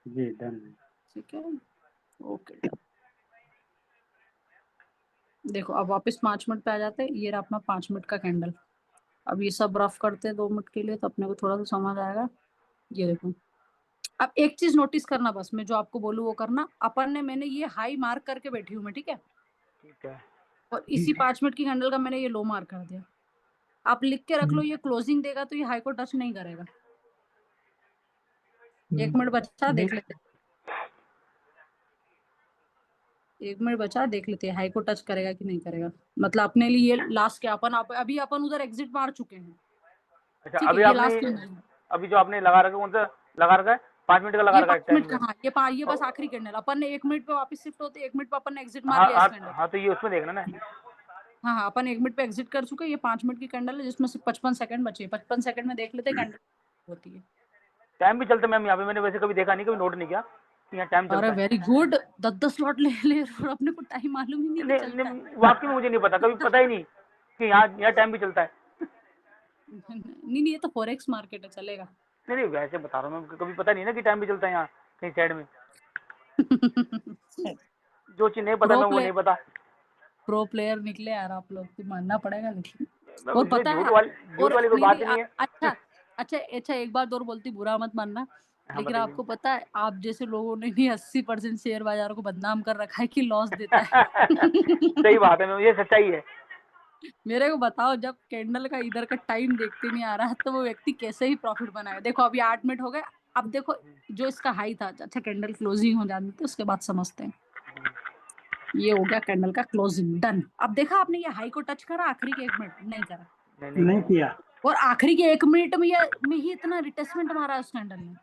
जी डन। ठीक है, ओके डन। देखो अब वापस 5 मिनट पे आ जाते हैं। ये रहा अपना 5 मिनट का कैंडल। अब ये सब रफ करते हैं 2 मिनट के लिए तो अपने को थोड़ा सा समझ आएगा। ये देखो, अब एक चीज नोटिस करना, बस मैं जो आपको बोलूँ वो करना। अपन ने, मैंने ये हाई मार्क करके बैठी हूँ मैं, ठीक है? ठीक है। और इसी 5 मिनट की कैंडल का मैंने ये लो मार्क कर दिया। आप लिख के रख लो, ये क्लोजिंग देगा तो ये हाई को टच नहीं करेगा। 1 मिनट बचा, देख लेते हैं। 1 मिनट बचा, देख लेते हैं हाई को टच करेगा कि नहीं करेगा। मतलब अपने लिए ये लास्ट के अपन अभी अपन उधर एग्जिट मार चुके हैं। अच्छा, ठीक है, अभी ये आपने, लास्ट कैंडल है। अभी जो आपने लगा रखा है, कौन सा लगा रखा है? 5 मिनट का लगा ये रखा है 5 टाइम मिनट का, फ्रेम? हाँ ये बस आखिरी कैंडल। अपन ने 1 मिनट पे वापस शिफ्ट होते, 1 मिनट पे अपन ने एग्जिट मार हाँ लिया इस हाँ कैंडल। हाँ, तो ये उसमें देखना ना। हाँ हाँ, अपन 1 मिनट पे एग्जिट कर चुके हैं। ये 5 मिनट की कैंडल है जिसमें से 55 सेकंड बचे हैं। 55 सेकंड में देख लेते हैं कैंडल होती है। टाइम भी चलता है मैम यहाँ पे, मैंने वैसे कभी देखा नहीं, कभी नोट नहीं किया कि यहाँ टाइम अरे चलता है। वेरी गुड, 10 स्लॉट ले और अपने को टाइम मालूम ही नहीं कि चलता है। नहीं, वाकई में मुझे नहीं पता, कभी पता ही नहीं कि यहाँ टाइम भी चलता है। नहीं नहीं, ये तो फॉरेक्स मार्केट है, चलेगा। नहीं नहीं, वैसे बता रहा हूँ मैं, कभी पता नहीं ना कि टाइम भी चलता है यहाँ कहीं साइड में। जो चीज नहीं पता मैं वो नहीं पता। प्रो प्लेयर निकले यार आप लोग, तो मानना पड़ेगा। लेकिन मैम, और इसमें पता है, झूठ और वाली कोई नहीं बात नहीं ही नहीं है। अच्छा अच्छा अच्छा, एक बात और बोलती, बुरा मत मानना। हाँ लेकिन बताइए। आपको पता है, आप जैसे लोगों ने भी 80% शेयर बाजार को बदनाम कर रखा है कि लॉस देता है। सही बात है मैम, ये सच्चाई है। मेरे को बताओ, जब कैंडल का इधर का टाइम देखते नहीं आ रहा है तो वो व्यक्ति कैसे ही प्रॉफिट बनाएगा। देखो अभी 8 मिनट हो गए। अब देखो, जो इसका हाई था, अच्छा कैंडल क्लोजिंग हो जाने दो, उसके बाद समझते हैं। ये हो गया कैंडल का क्लोजिंग, डन। अब देखा आपने, ये हाई को टच करा आखिरी के 1 मिनट? नहीं करा। नहीं किया। और आखिरी के 1 मिनट में ही इतना रिटेसमेंट मारा है उस कैंडल ने।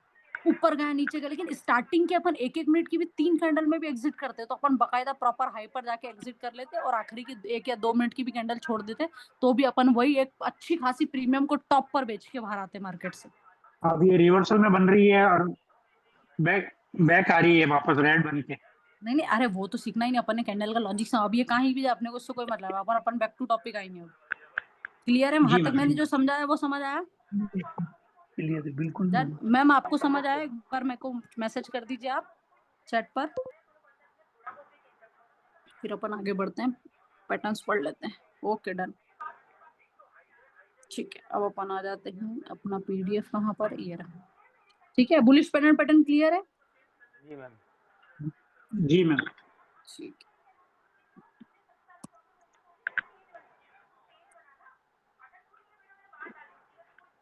ऊपर गया, नीचे गया। लेकिन स्टार्टिंग के अपन 1 मिनट की भी 3 कैंडल में भी एग्जिट करते तो अपन बकायदा प्रॉपर हाई पर जाके एग्जिट कर लेते, और आखिरी की 1 या 2 मिनट की भी कैंडल छोड़ देते, तो भी अपन वही एक अच्छी खासी प्रीमियम को टॉप पर बेच के बाहर आते मार्केट से। अब ये रिवर्सल में बन रही है और बैक बैक आ रही है वापस रेड बन के। नहीं नहीं, अरे वो तो सीखना ही नहीं अपन ने कैंडल का लॉजिक। अब ये कहीं भी जाए, अपने को उससे कोई मतलब है। अपन बैक टू टॉपिक आएंगे। अब क्लियर है? वहां जी तक मैम। मैंने जो समझाया वो समझ आया? क्लियर है, बिल्कुल। मैम आपको समझ आया? एक बार मेरे को मैसेज कर दीजिए आप चैट पर, फिर अपन आगे बढ़ते हैं, पैटर्न्स पढ़ लेते हैं। Okay done. ठीक है, अब अपन आ जाते हैं अपना पीडीएफ कहाँ पर, ये रहा। ठीक है, बुलिश पैटर्न क्लियर है? जी मैम। जी मैम। ठीक है,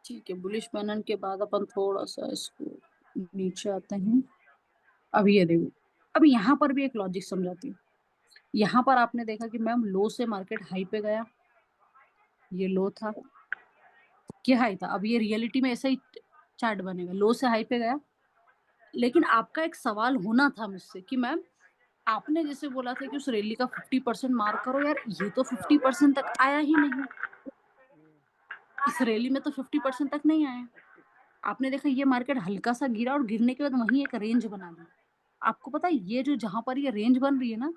ठीक है। बुलिश पैटर्न के बाद अपन थोड़ा सा इसको नीचे आते हैं। अब ये देखो, अब यहाँ पर भी एक लॉजिक समझाती हूँ। यहाँ पर आपने देखा कि मैम लो से मार्केट हाई पे गया, ये लो था, क्या हाई था। अब ये रियलिटी में ऐसा ही चार्ट बनेगा, लो से हाई पे गया। लेकिन आपका एक सवाल होना था मुझसे कि मैम, आपने जैसे बोला था कि उस रैली का 50% मार्क करो। यार ये तो 50% तक आया ही नहीं। इस रैली में तो 50% तक नहीं आया। आपने देखा ये मार्केट हल्का सा गिरा और गिरने के बाद वहीं एक रेंज बना दी। आपको पता है, ये जो जहां पर ये रेंज बन रही है ना,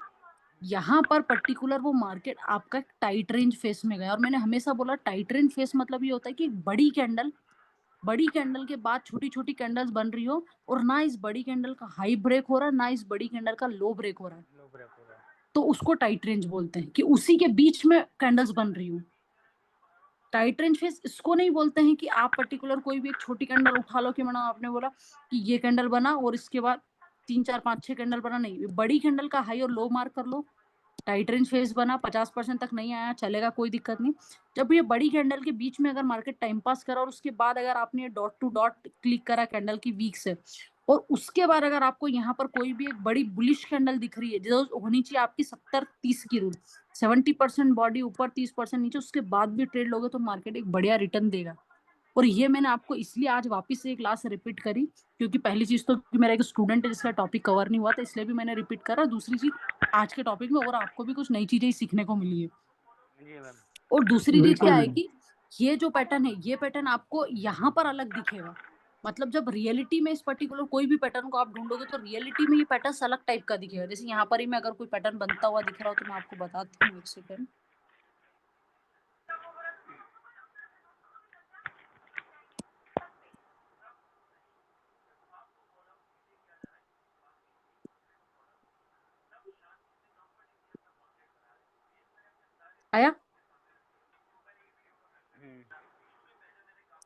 यहाँ पर पर्टिकुलर वो मार्केट आपका टाइट रेंज फेस में गया। और मैंने हमेशा बोला, टाइट रेंज फेस मतलब ये होता है कि बड़ी कैंडल के बाद छोटी छोटी कैंडल्स बन रही हो, और ना इस बड़ी कैंडल का हाई ब्रेक हो रहा है, ना इस बड़ी कैंडल का लो ब्रेक हो रहा है, तो उसको टाइट रेंज बोलते हैं। कि उसी के बीच में कैंडल्स बन रही हो। टाइट रेंज फेस इसको नहीं बोलते हैं कि आप पर्टिकुलर कोई भी एक छोटी कैंडल उठा लो, कि मैंने आपने बोला कि ये कैंडल बना और इसके बाद 3 4 5 6 कैंडल बना। नहीं, बड़ी कैंडल का हाई और लो मार्क कर लो। टाइट रेंज फेस बना, 50% तक नहीं आया, चलेगा, कोई दिक्कत नहीं। जब ये बड़ी कैंडल के बीच में अगर मार्केट टाइम पास करा और उसके बाद अगर आपने डॉट टू डॉट क्लिक करा कैंडल की वीक से, और उसके बाद अगर आपको यहाँ पर कोई भी एक बड़ी बुलिश कैंडल दिख रही है, जो होनी चाहिए आपकी 70-30 की रूल, 70% बॉडी ऊपर 30% नीचे, उसके बाद भी ट्रेड लोगे तो मार्केट एक बढ़िया रिटर्न देगा। और ये मैंने आपको इसलिए आज वापस से एक क्लास रिपीट करी, क्योंकि पहली चीज तो मेरा एक स्टूडेंट है जिसका टॉपिक कवर नहीं हुआ था, इसलिए भी मैंने रिपीट करा। दूसरी चीज, आज के टॉपिक में और आपको भी कुछ नई चीजें सीखने को मिली है। जी मैम। और दूसरी चीज क्या है बिल्कुल। कि ये जो पैटर्न है, ये पैटर्न आपको यहाँ पर अलग दिखेगा। मतलब जब रियलिटी में इस पर्टिकुलर कोई भी पैटर्न को आप ढूंढोगे तो रियलिटी में ये पैटर्न अलग टाइप का दिखेगा। जैसे यहाँ पर ही मैं अगर कोई पैटर्न बनता हुआ दिख रहा हो तो मैं आपको बताती हूँ, एक सेकंड। आया?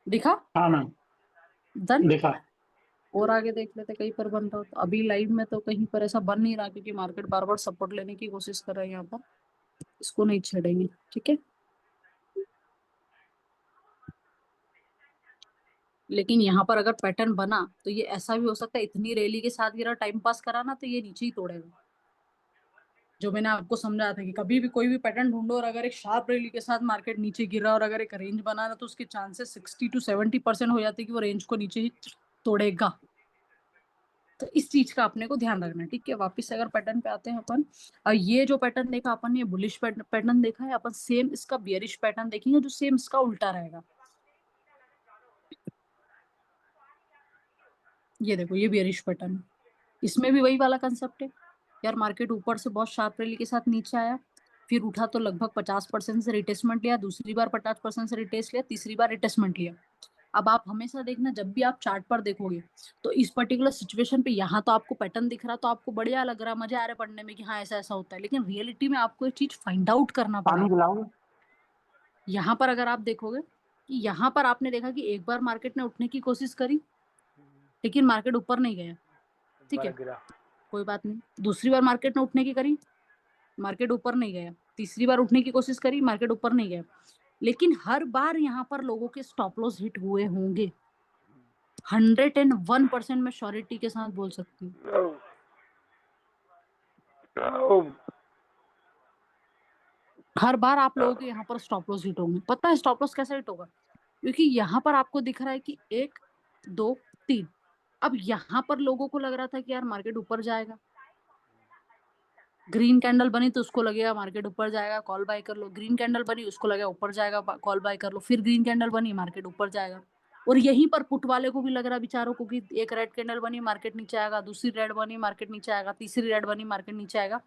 दिखा? हाँ मैम, डन। देखा। और आगे देख लेते कहीं पर बन रहा हो तो। अभी लाइव में तो कहीं पर ऐसा बन नहीं रहा, क्योंकि मार्केट बार बार सपोर्ट लेने की कोशिश कर रहा है यहाँ पर। इसको नहीं छेड़ेंगे, ठीक है। लेकिन यहाँ पर अगर पैटर्न बना तो ये ऐसा भी हो सकता है, इतनी रैली के साथ गिरा, टाइम पास करा ना, तो ये नीचे ही तोड़ेगा। जो मैंने आपको समझाया था कि कभी भी कोई भी पैटर्न ढूंढो और अगर एक शार्प रैली के साथ मार्केट नीचे गिरा और अगर एक रेंज बना ना, तो उसके चांसेस 60-70% हो जाते हैं कि वो रेंज को नीचे ही तोड़ेगा। तो इस चीज का अपने को ध्यान रखना है, ठीक है। वापिस से अगर पैटर्न पे आते हैं अपन, और ये जो पैटर्न देखा अपन, ये बुलिश पैटर्न देखा है अपन, सेम इसका बियरिश पैटर्न देखेंगे जो सेम इसका उल्टा रहेगा। ये देखो, ये बियरिश पैटर्न है, इसमें भी वही वाला कंसेप्ट है यार। मार्केट ऊपर से बहुत शार्प रैली के साथ नीचे आया, फिर उठा तो लगभग 50% से रिटेस्टमेंट लिया, दूसरी बार 50% से रिटेस्ट लिया, तीसरी बार रिटेस्टमेंट लिया। अब आप हमेशा देखना, जब भी आप चार्ट पर देखोगे तो इस पर्टिकुलर सिचुएशन पे यहाँ तो आपको पैटर्न दिख रहा, तो आपको बढ़िया लग रहा, मजा आ रहा है पढ़ने में कि हाँ ऐसा ऐसा होता है, लेकिन रियलिटी में आपको एक चीज फाइंड आउट करना पानी पड़ेगा। पिलाओगे? यहाँ पर अगर आप देखोगे कि यहाँ पर आपने देखा कि एक बार मार्केट ने उठने की कोशिश करी, लेकिन मार्केट ऊपर नहीं गया, ठीक है, गिरा। कोई बात नहीं। दूसरी बार मार्केट ने उठने की करी, मार्केट ऊपर नहीं गया। तीसरी बार उठने की कोशिश करी, मार्केट ऊपर नहीं गया। लेकिन हर बार यहाँ पर लोगों के स्टॉप लॉस हिट हुए होंगे, 101% मैं श्योरिटी के साथ बोल सकती हूँ। हर बार आप लोगों के यहाँ पर स्टॉप लॉस हिट होंगे। पता है स्टॉप लॉस कैसे हिट होगा? क्योंकि यहाँ पर आपको दिख रहा है कि 1 2 3, अब यहाँ पर लोगों को लग रहा था कि यार मार्केट ऊपर जाएगा, ग्रीन कैंडल बनी तो उसको लगेगा मार्केट ऊपर जाएगा, कॉल बाय कर लो। ग्रीन कैंडल बनी, उसको लगेगा ऊपर जाएगा, कॉल बाय कर लो। फिर ग्रीन कैंडल बनी, मार्केट ऊपर जाएगा। और यहीं पर पुट वाले को भी लग रहा बेचारों को कि एक रेड कैंडल बनी, मार्केट नीचे आएगा, दूसरी रेड बनी, मार्केट नीचे आएगा, तीसरी रेड बनी, मार्केट नीचे आएगा।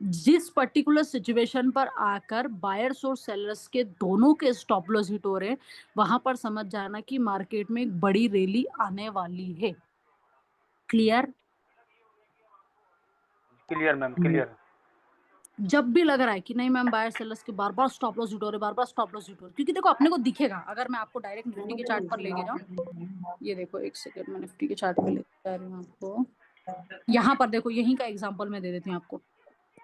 जिस पर्टिकुलर सिचुएशन पर आकर बायर्स और सेलर्स के दोनों के स्टॉप लॉस हिट हो रहे हैं, वहां पर समझ जाना कि मार्केट में एक बड़ी रैली आने वाली है। क्लियर? Clear ma'am, clear. जब भी लग रहा है कि नहीं मैम बायर सेलर्स के बार बार स्टॉप लॉस हिट हो रहे, बार बार स्टॉप लॉस हिट हो रहे, क्योंकि देखो अपने को दिखेगा। अगर मैं आपको डायरेक्ट निफ्टी के चार्ट पर लेके जाऊं, ये देखो एक सेकंड, मैं निफ्टी के चार्ट पे लेके जा रही हूँ आपको। यहाँ पर देखो, यहीं का एग्जांपल मैं दे देती हूँ आपको।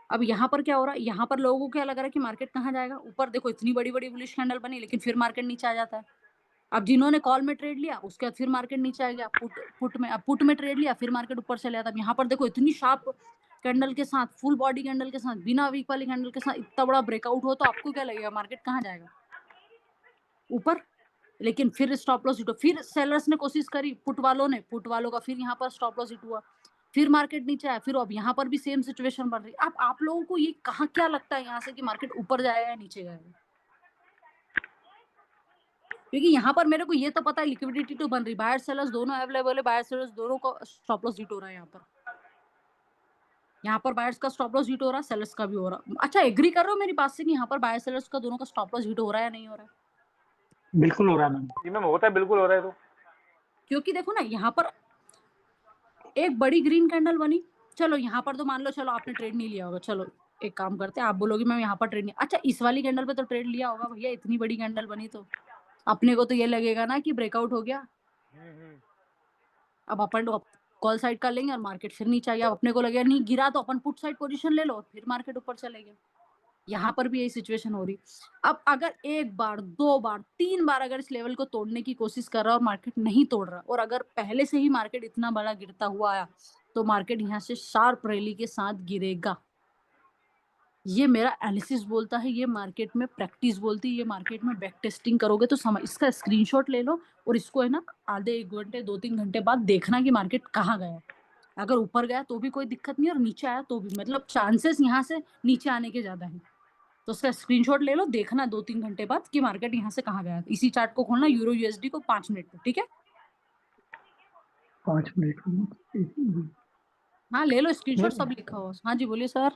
अब यहाँ पर क्या हो रहा है, यहाँ पर लोगों को क्या लग रहा है कि मार्केट कहाँ जाएगा, ऊपर। देखो इतनी बड़ी बड़ी बुलिश कैंडल बनी, लेकिन फिर मार्केट नीचे आ जाता है। अब जिन्होंने कॉल में ट्रेड लिया, उसके बाद फिर मार्केट नीचे आ गया। पुट में ट्रेड लिया, फिर मार्केट ऊपर चले जाता है। यहाँ पर देखो इतनी शार्प कैंडल के साथ, फुल बॉडी कैंडल के साथ, बिना वीक वाली कैंडल के साथ इतना बड़ा ब्रेकआउट हो, तो आपको क्या लगेगा मार्केट कहाँ जाएगा? ऊपर। लेकिन फिर स्टॉप लॉस हिट हुआ, फिर सेलर्स ने कोशिश करी, पुट वालों का फिर यहाँ पर स्टॉप लॉस हिट हुआ, फिर मार्केट नीचे आया, फिर अब यहाँ पर भी सेम सिचुएशन बन रही। अब आप लोगों को ये कहाँ क्या लगता है यहाँ से कि मार्केट ऊपर जाएगा या नीचे जाएगा? क्योंकि यहाँ पर मेरे को ये तो पता है लिक्विडिटी तो बन रही, बायर सेलर्स दोनों अवेलेबल है, बायर सेलर्स दोनों का स्टॉप लॉस हिट हो रहा है। यहाँ पर बायर्स का स्टॉप लॉस हिट हो रहा है, सेलर्स का भी हो रहा है। अच्छा, एग्री कर रहे हो मेरी बात से कि यहाँ पर बायर सेलर्स का दोनों का स्टॉप लॉस हिट हो रहा है या नहीं हो रहा है? बिल्कुल हो रहा है मैम। जी मैम, होता है, बिल्कुल हो रहा है। तो क्योंकि देखो ना, यहाँ पर एक बड़ी ग्रीन कैंडल बनी, चलो यहाँ पर तो मान लो, चलो आपने ट्रेड नहीं लिया होगा, चलो एक काम करते हैं, आप बोलोगे मैम यहाँ पर ट्रेड नहीं, अच्छा इस वाली कैंडल पे तो ट्रेड लिया होगा भैया, इतनी बड़ी कैंडल बनी तो अपने को तो ये लगेगा ना कि ब्रेकआउट हो गया। अब अपन कॉल साइड कर लेंगे और मार्केट फिर नीचे आ गया, अब अपने को लगेगा नहीं गिरा, तो अपन पुट साइड पोजीशन ले लो, फिर मार्केट ऊपर चले गया। यहाँ पर भी यही सिचुएशन हो रही। अब अगर एक बार, 2 बार, 3 बार अगर इस लेवल को तोड़ने की कोशिश कर रहा है और मार्केट नहीं तोड़ रहा, और अगर पहले से ही मार्केट इतना बड़ा गिरता हुआ आया, तो मार्केट यहाँ से शार्प रैली के साथ गिरेगा। ये मेरा एनालिसिस बोलता है, ये मार्केट में प्रैक्टिस बोलती है, ये मार्केट में बैक टेस्टिंग करोगे तो समझ, इसका स्क्रीनशॉट ले लो और इसको है ना आधे 1 घंटे 2-3 घंटे बाद देखना कि मार्केट कहाँ गया। अगर ऊपर गया तो भी कोई दिक्कत नहीं और नीचे आया तो भी, मतलब चांसेस यहाँ से नीचे आने के ज्यादा है। तो उसका स्क्रीनशॉट ले लो, देखना 2-3 घंटे बाद कि मार्केट यहाँ से कहाँ गया। इसी चार्ट को खोलना यूरो यूएसडी को 5 मिनट पे, ठीक है? 5 मिनट। हाँ ले लो स्क्रीनशॉट, सब लिखा हो। हाँ जी बोलिए सर।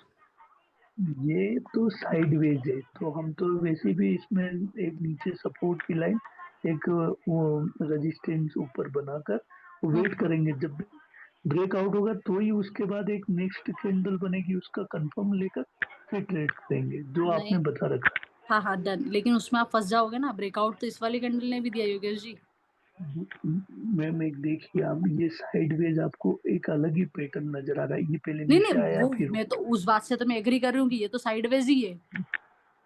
ये तो साइडवेज है, तो हम तो वैसे भी इसमें एक नीचे सपोर्ट की लाइन, एक वो रेजिस्टेंस ऊपर बनाकर वेट करेंगे। जब ब्रेकआउट होगा तो ही उसके बाद एक नेक्स्ट कैंडल बनेगी, उसका कंफर्म लेकर फिर ट्रेड करेंगे, जो आपने नहीं, बता रखा। हाँ हाँ डन, लेकिन उसमें आप फंस जाओगे ना। ब्रेकआउट तो इस वाली कैंडल ने भी दिया योगेश जी। मैम एक देखिए, आप ये साइडवेज आपको एक अलग ही पैटर्न नजर आ रहा है। ये पहले नहीं नीचे नहीं, आया वो फिर मैं तो उस बात से तो मैं एग्री कर रही हूँ कि ये तो साइडवेज ही है,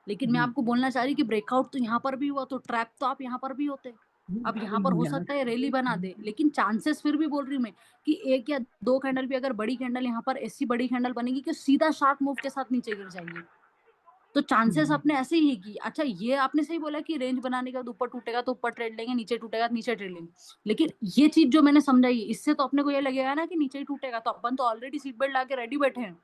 लेकिन मैं आपको बोलना चाह रही कि ब्रेकआउट तो यहाँ पर भी हुआ, तो ट्रैप तो आप यहाँ पर भी होते। अब यहाँ पर हो सकता है रैली बना दे, लेकिन चांसेस फिर भी बोल रही हूँ मैं कि 1 या 2 कैंडल भी अगर बड़ी कैंडल यहाँ पर ऐसी बड़ी कैंडल बनेगी कि सीधा शार्प मूव के साथ नीचे गिर जाएंगे, तो चांसेस अपने ऐसे ही है कि अच्छा, ये आपने सही बोला कि रेंज बनाने के बाद ऊपर टूटेगा तो ऊपर ट्रेड लेंगे, नीचे टूटेगा तो नीचे ट्रेड लेंगे, लेकिन ये चीज जो मैंने समझाई, इससे तो अपने को ये लगेगा ना कि नीचे ही टूटेगा, तो अपन तो ऑलरेडी सीट बेल्ट लाके रेडी बैठे हैं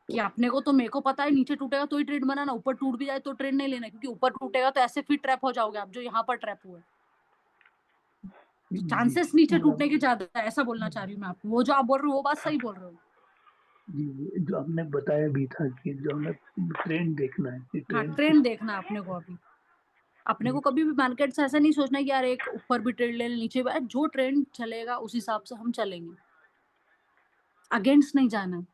कि अपने को तो, मेरे को पता है नीचे टूटेगा तो ही ट्रेड बनाना, ऊपर टूट भी जाए तो ट्रेड नहीं लेना, क्योंकि ऊपर टूटेगा तो ऐसे फिर ट्रैप हो जाओगे आप, जो यहाँ पर ट्रैप हुए। चांसेस नीचे टूटने के ज्यादा है, ऐसा बोलना चाह रही हूँ मैं आपको। वो जो आप बोल रहे हो वो बात सही बोल रहे हो। जी, जो आपने बताया भी था कि जो हमें ट्रेंड देखना है कि हाँ ट्रेंड ट्रेंड देखना है अपने को। अभी अपने को कभी भी मार्केट से ऐसा नहीं सोचना कि यार एक ऊपर भी ट्रेड ले, नीचे भी, जो ट्रेंड चलेगा उस हिसाब से हम चलेंगे, अगेंस्ट नहीं जाना है।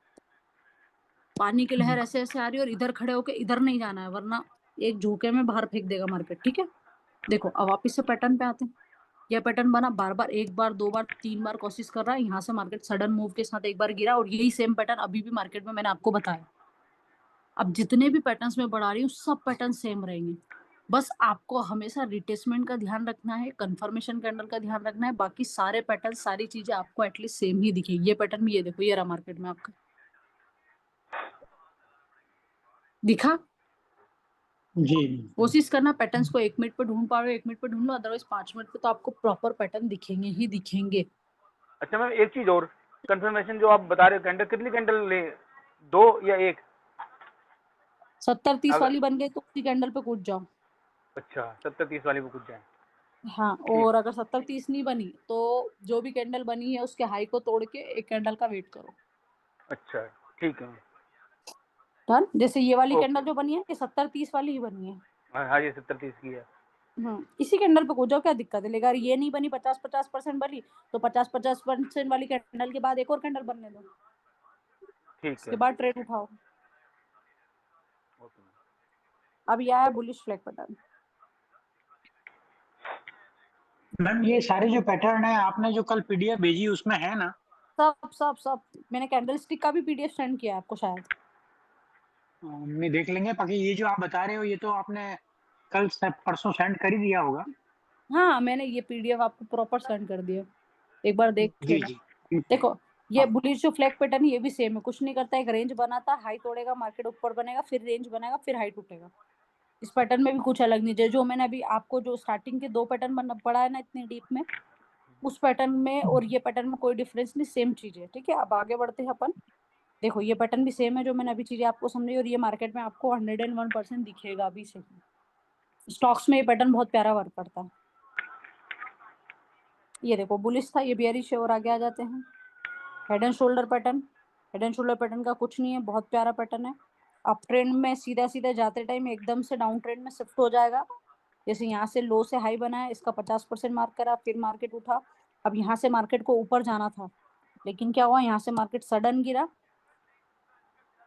पानी की लहर ऐसे ऐसे आ रही है और इधर खड़े होके इधर नहीं जाना है, वरना एक झोंके में बाहर फेंक देगा मार्केट, ठीक है? देखो अब वापिस से पैटर्न पे आते हैं। यह पैटर्न बना, बार बार, 1 बार 2 बार 3 बार कोशिश कर रहा है, यहाँ से मार्केट सडन मूव के साथ एक बार गिरा, और यही सेम पैटर्न अभी भी मार्केट में मैंने आपको बताया। अब जितने भी पैटर्न्स में बढ़ा रही हूँ सब पैटर्न सेम रहेंगे, बस आपको हमेशा रिटेसमेंट का ध्यान रखना है, कंफर्मेशन कैंडल का ध्यान रखना है, बाकी सारे पैटर्न सारी चीजें आपको एटलीस्ट सेम ही दिखेगी। ये पैटर्न भी, ये देखो, ये रहा मार्केट में आपका दिखा। जी कोशिश करना पैटर्न्स को 1 मिनट पे ढूंढ पा रहे हो, 1 मिनट पे ढूंढ लो, अदरवाइज 5 मिनट पे तो आपको प्रॉपर पैटर्न दिखेंगे ही दिखेंगे। अच्छा मैम, एक चीज और, कंफर्मेशन जो आप बता रहे हो, कैंडल कितनी कैंडल ले, 2 या 1? 70-30 अगर वाली बन गई तो उसी कैंडल पे कूद जाओ। अच्छा 70-30 वाली पे कुछ जाए। हाँ, ठीक। और अगर 70-30 नहीं बनी तो जो भी कैंडल बनी है उसके हाई को तोड़ के एक कैंडल का वेट करो। अच्छा ठीक है। डन। जैसे ये वाली ओके। कैंडल जो बनी है ये 70-30 वाली ही बनी है। हाँ हाँ, ये 70-30 की है। इसी कैंडल पे कूद जाओ, क्या दिक्कत है? लेकिन अगर ये नहीं बनी, 50-50% बनी, तो 50-50% वाली कैंडल के बाद एक और कैंडल बनने दो, ठीक उसके है। बाद ट्रेड उठाओ। ओके। अब यह है बुलिश फ्लैग पैटर्न। मैम, ये सारे जो पैटर्न है आपने जो कल पीडीएफ भेजी उसमें है ना? सब सब सब मैंने कैंडल स्टिक का भी पीडीएफ सेंड किया है आपको शायद। नहीं, देख लेंगे। बाकी ये जो आप बता रहे हो ये तो आपने कल परसों सेंड कर ही दिया होगा। हाँ मैंने ये पीडीएफ आपको प्रॉपर सेंड कर दिया, एक बार देख जी लेना। जी। देखो ये हाँ। बुलिश जो फ्लैग पैटर्न ये भी सेम है, कुछ नहीं करता, एक रेंज बनाता, हाई तोड़ेगा, मार्केट ऊपर बनेगा, फिर रेंज बनाएगा, फिर हाई टूटेगा। इस पैटर्न में भी कुछ अलग नहीं है। जो मैंने अभी आपको जो स्टार्टिंग के 2 पैटर्न पढ़ा है ना इतने डीप में, उस पैटर्न में और ये पैटर्न में कोई डिफरेंस नहीं, सेम चीज है, ठीक है? अब आगे बढ़ते हैं अपन। देखो ये पैटर्न भी सेम है जो मैंने अभी चीजें आपको समझी, और ये मार्केट में आपको 101% दिखेगा अभी से ही। स्टॉक्स में ये पैटर्न बहुत प्यारा वर्क करता है। ये देखो बुलिश था, ये बेयरिश है, और आगे आ जाते हैं। Head and shoulder pattern, head and shoulder pattern का कुछ नहीं है, बहुत प्यारा पैटर्न है। अप ट्रेंड में सीधा सीधा जाते टाइम एकदम से डाउन ट्रेंड में शिफ्ट हो जाएगा। जैसे यहाँ से लो से हाई बना है, इसका 50% मार्क करा, फिर मार्केट उठा। अब यहाँ से मार्केट को ऊपर जाना था, लेकिन क्या हुआ, यहाँ से मार्केट सडन गिरा,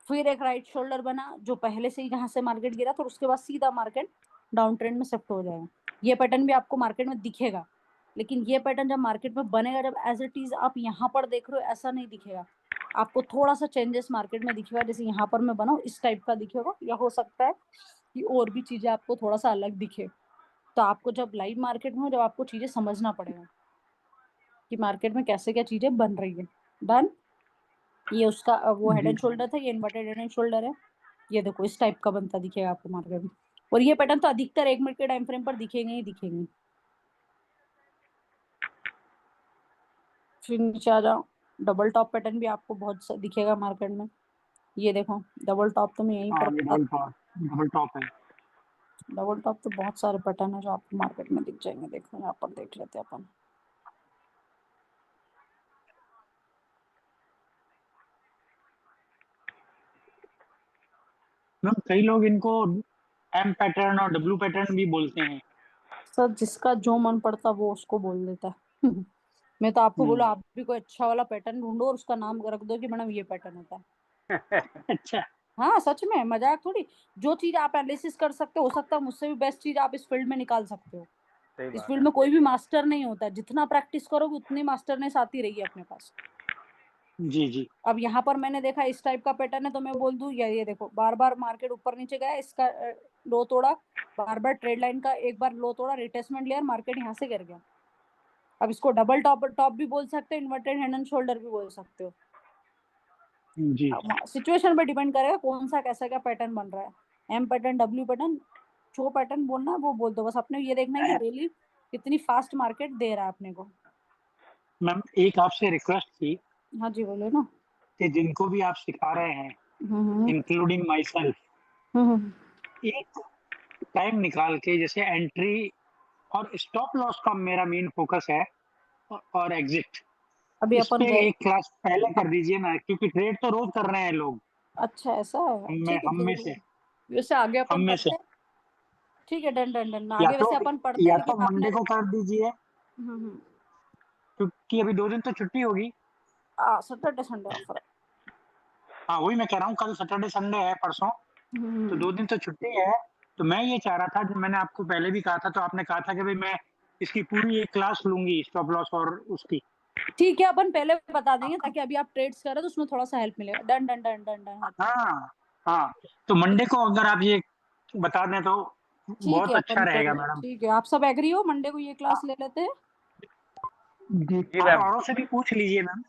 फिर एक राइट शोल्डर बना जो पहले से ही जहाँ से मार्केट गिरा, तो उसके बाद सीधा मार्केट डाउन ट्रेंड में शिफ्ट हो जाएगा। ये पैटर्न भी आपको मार्केट में दिखेगा, लेकिन ये पैटर्न जब मार्केट में बनेगा, जब एज इट इज आप यहाँ पर देख रहे हो, ऐसा नहीं दिखेगा। आपको थोड़ा सा चेंजेस मार्केट में दिखेगा, जैसे यहाँ पर मैं बनाऊँ इस टाइप का दिखेगा, या हो सकता है कि और भी चीजें आपको थोड़ा सा अलग दिखे। तो आपको जब लाइव मार्केट में हो, जब आपको चीजें समझना पड़ेगा कि मार्केट में कैसे क्या चीजें बन रही है। डन। ये उसका वो हेड एंड शोल्डर था, ये इन्वर्टेड हेड एंड शोल्डर है। ये देखो इस टाइप का बनता दिखेगा आपको मार्केट में, और ये पैटर्न तो अधिकतर 1 मिनट के टाइम फ्रेम पर दिखेंगे ही दिखेंगे। फिर नीचे आ जाओ, डबल टॉप पैटर्न भी आपको बहुत दिखेगा मार्केट में। ये देखो डबल टॉप तो मैं यहीं पर डबल टॉप है। डबल टॉप तो बहुत सारे पैटर्न है जो आपको मार्केट में दिख जाएंगे। देखो यहाँ पर देख लेते हैं अपन। मैम कई लोग इनको एम पैटर्न और डब्ल्यू पैटर्न भी बोलते हैं। सर जिसका जो मन पड़ता वो उसको बोल देता है। मैं तो आपको बोला आप भी कोई अच्छा वाला पैटर्न ढूंढो और उसका नाम रख दो कि मैडम ये पैटर्न होता है। अच्छा। हाँ सच में, मजाक थोड़ी। जो चीज आप एनालिसिस कर सकते हो सकता है मुझसे भी बेस्ट चीज आप इस फील्ड में निकाल सकते हो। सही इस बात फील्ड है। में कोई भी मास्टर नहीं होता, जितना प्रैक्टिस करोगे उतनी मास्टरनेस आती रहेगी अपने पास। जी जी। अब यहाँ पर मैंने देखा इस टाइप का पैटर्न है तो मैं बोल दूं ये देखो बार बार मार्केट ऊपर नीचे गया, इसका लो तोड़ा, बार बार ट्रेड लाइन का एक बार लो तोड़ा, रिटेस्टमेंट लिया, मार्केट यहाँ से गिर गया। अब इसको डबल टॉप टॉप भी बोल सकते हो, इन्वर्टेड हेड एंड शोल्डर भी बोल सकते हो। जी। सिचुएशन पे डिपेंड करेगा कौन सा कैसा क्या पैटर्न बन रहा है। एम पैटर्न, डब्ल्यू पैटर्न, जो पैटर्न बोलना है वो बोल दो, बस अपने ये देखना है कि डेली कितनी फास्ट मार्केट दे रहा है अपने को। मैम एक आपसे रिक्वेस्ट थी हाँ जी बोलो ना। कि जिनको भी आप सिखा रहे हैं, हम्म इंक्लूडिंग माई सेल्फ, हम्म। एक टाइम निकाल के जैसे एंट्री और स्टॉप लॉस का मेरा मेन फोकस है, और एग्जिट, अभी इस अपन पे गए। एक क्लास पहले कर दीजिए ना, क्योंकि ट्रेड तो रोज कर रहे हैं लोग। अच्छा ऐसा है, ठीक है हम में से वैसे आगे हम अपन में से पढ़ते हैं। ठीक है डन डन डन, या आगे तो वैसे अपन पढ़ते हैं या लेकिन तो आपने। मंडे को कर दीजिए, हम्म। क्योंकि अभी 2 दिन तो छुट्टी होगी। Saturday Sunday offer. हाँ वही मैं कह रहा हूँ, कल सैटरडे संडे है परसों, तो 2 हम्म। दिन तो छुट्टी है। तो मैं ये चाह रहा था, जो मैंने आपको पहले भी कहा था, तो आपने कहा था कि भाई मैं इसकी पूरी एक क्लास लूंगी स्टॉप लॉस और उसकी। ठीक है अपन पहले बता देंगे ताकि अभी आप ट्रेड्स कर रहे हो तो उसमें थोड़ा सा हेल्प मिलेगा। Done done done done done. हाँ हाँ, तो मंडे को अगर आप ये बता दें तो ठीक है बहुत अच्छा अपन कर रहेगा ले, मैडम। ठीक है आप सब एग्री हो मंडे को ये क्लास ले लेते हैं। जी जी आप मैम। औरों से भी पूछ लीजिए मैम।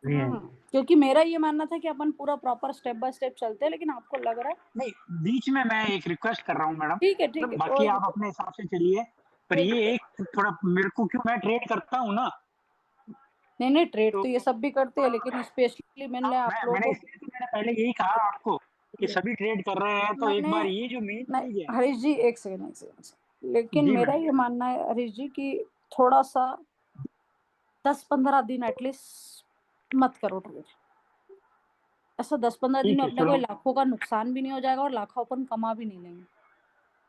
क्योंकि मेरा ये मानना था कि अपन पूरा प्रॉपर स्टेप बाय स्टेप चलते हैं, लेकिन आपको लग रहा है। नहीं, बीच में मैं एक रिक्वेस्ट कर रहा हूँ मैडम, ठीक है बाकी कोई आप दिक्कत अपने हिसाब से चलिए, पर कोई ये दिक्कत एक थोड़ा मेरे को, क्यों मैं ट्रेड करता हूँ ना, नहीं। नहीं ट्रेड तो तो ये सब भी करते हैं, लेकिन स्पेशली मैंने आप लोगों मैंने को। इसलिए तो मैंने पहले यही कहा आपको कि सभी ट्रेड कर रहे हैं, तो एक मैंने बार ये जो मेन चीज नहीं है। हरीश जी एक सेकंड एक सेकंड, लेकिन जी मेरा मैम। ये मानना है हरीश जी कि थोड़ा सा 10-15 दिन एटलीस्ट मत करो ट्रेड। ऐसा 10-15 दिन ठीक में है, अपने चलो कोई लाखों का नुकसान भी नहीं हो जाएगा और लाखों अपन कमा भी नहीं लेंगे।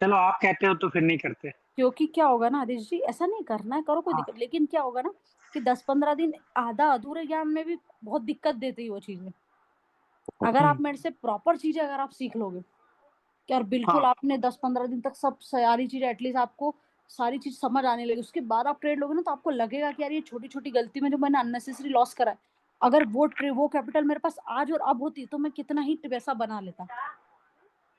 चलो, आप कहते हो तो फिर नहीं करते। क्योंकि क्या होगा ना हरीश जी, ऐसा नहीं करना है करो कोई हाँ दिक्कत, लेकिन क्या होगा ना कि 10-15 दिन आधा अधूरे ज्ञान में भी बहुत दिक्कत देती है वो चीजें। अगर आप मेरे से प्रॉपर चीजें अगर आप सीख लोगे कि और बिल्कुल हाँ। आपने 10-15 दिन तक सब सारी चीजें एटलीस्ट आपको सारी चीज समझ आने लगी, उसके बाद आप ट्रेड लोगे ना तो आपको लगेगा कि यार ये छोटी छोटी गलती में जो मैंने अननेसेसरी लॉस करा है, अगर वो कैपिटल मेरे पास आज और अब होती तो मैं कितना ही पैसा बना लेता।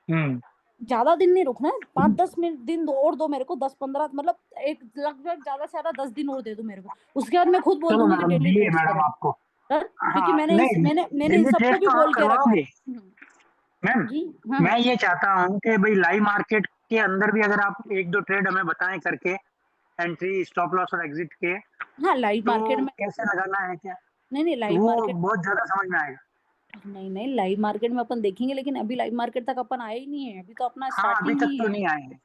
हम्म। ज्यादा दिन नहीं रुकना है, 5-10 दिन दो मेरे को, 10-15 मतलब एक लगभग ज्यादा से ज्यादा 10 दिन और दे दो मेरे को, उसके बाद मैं खुद बोल चलो दूंगी कि मैडम, डेली दिए ट्रेड्स मैडम करो। आपको। क्योंकि हाँ नहीं, मैंने इन डेली सबको ट्रेड भी तो आप बोल के रखा है। करवाओगे मैम। जी हाँ। मैं ये चाहता हूँ कि भाई लाइव मार्केट के अंदर भी अगर आप एक दो ट्रेड हमें बताएं करके, एंट्री स्टॉप लॉस और एग्जिट के, हाँ लाइव तो मार्केट में। कैसे लगाना है क्या, नहीं तो लाइव वो मार्केट। बहुत ज्यादा समझ में आएगा। नहीं लाइव मार्केट में अपन देखेंगे, लेकिन अभी लाइव मार्केट तक अपन आए ही नहीं है, अभी तो अपना हाँ अभी स्टार्टिंग तक ही तो है। नहीं आए हैं।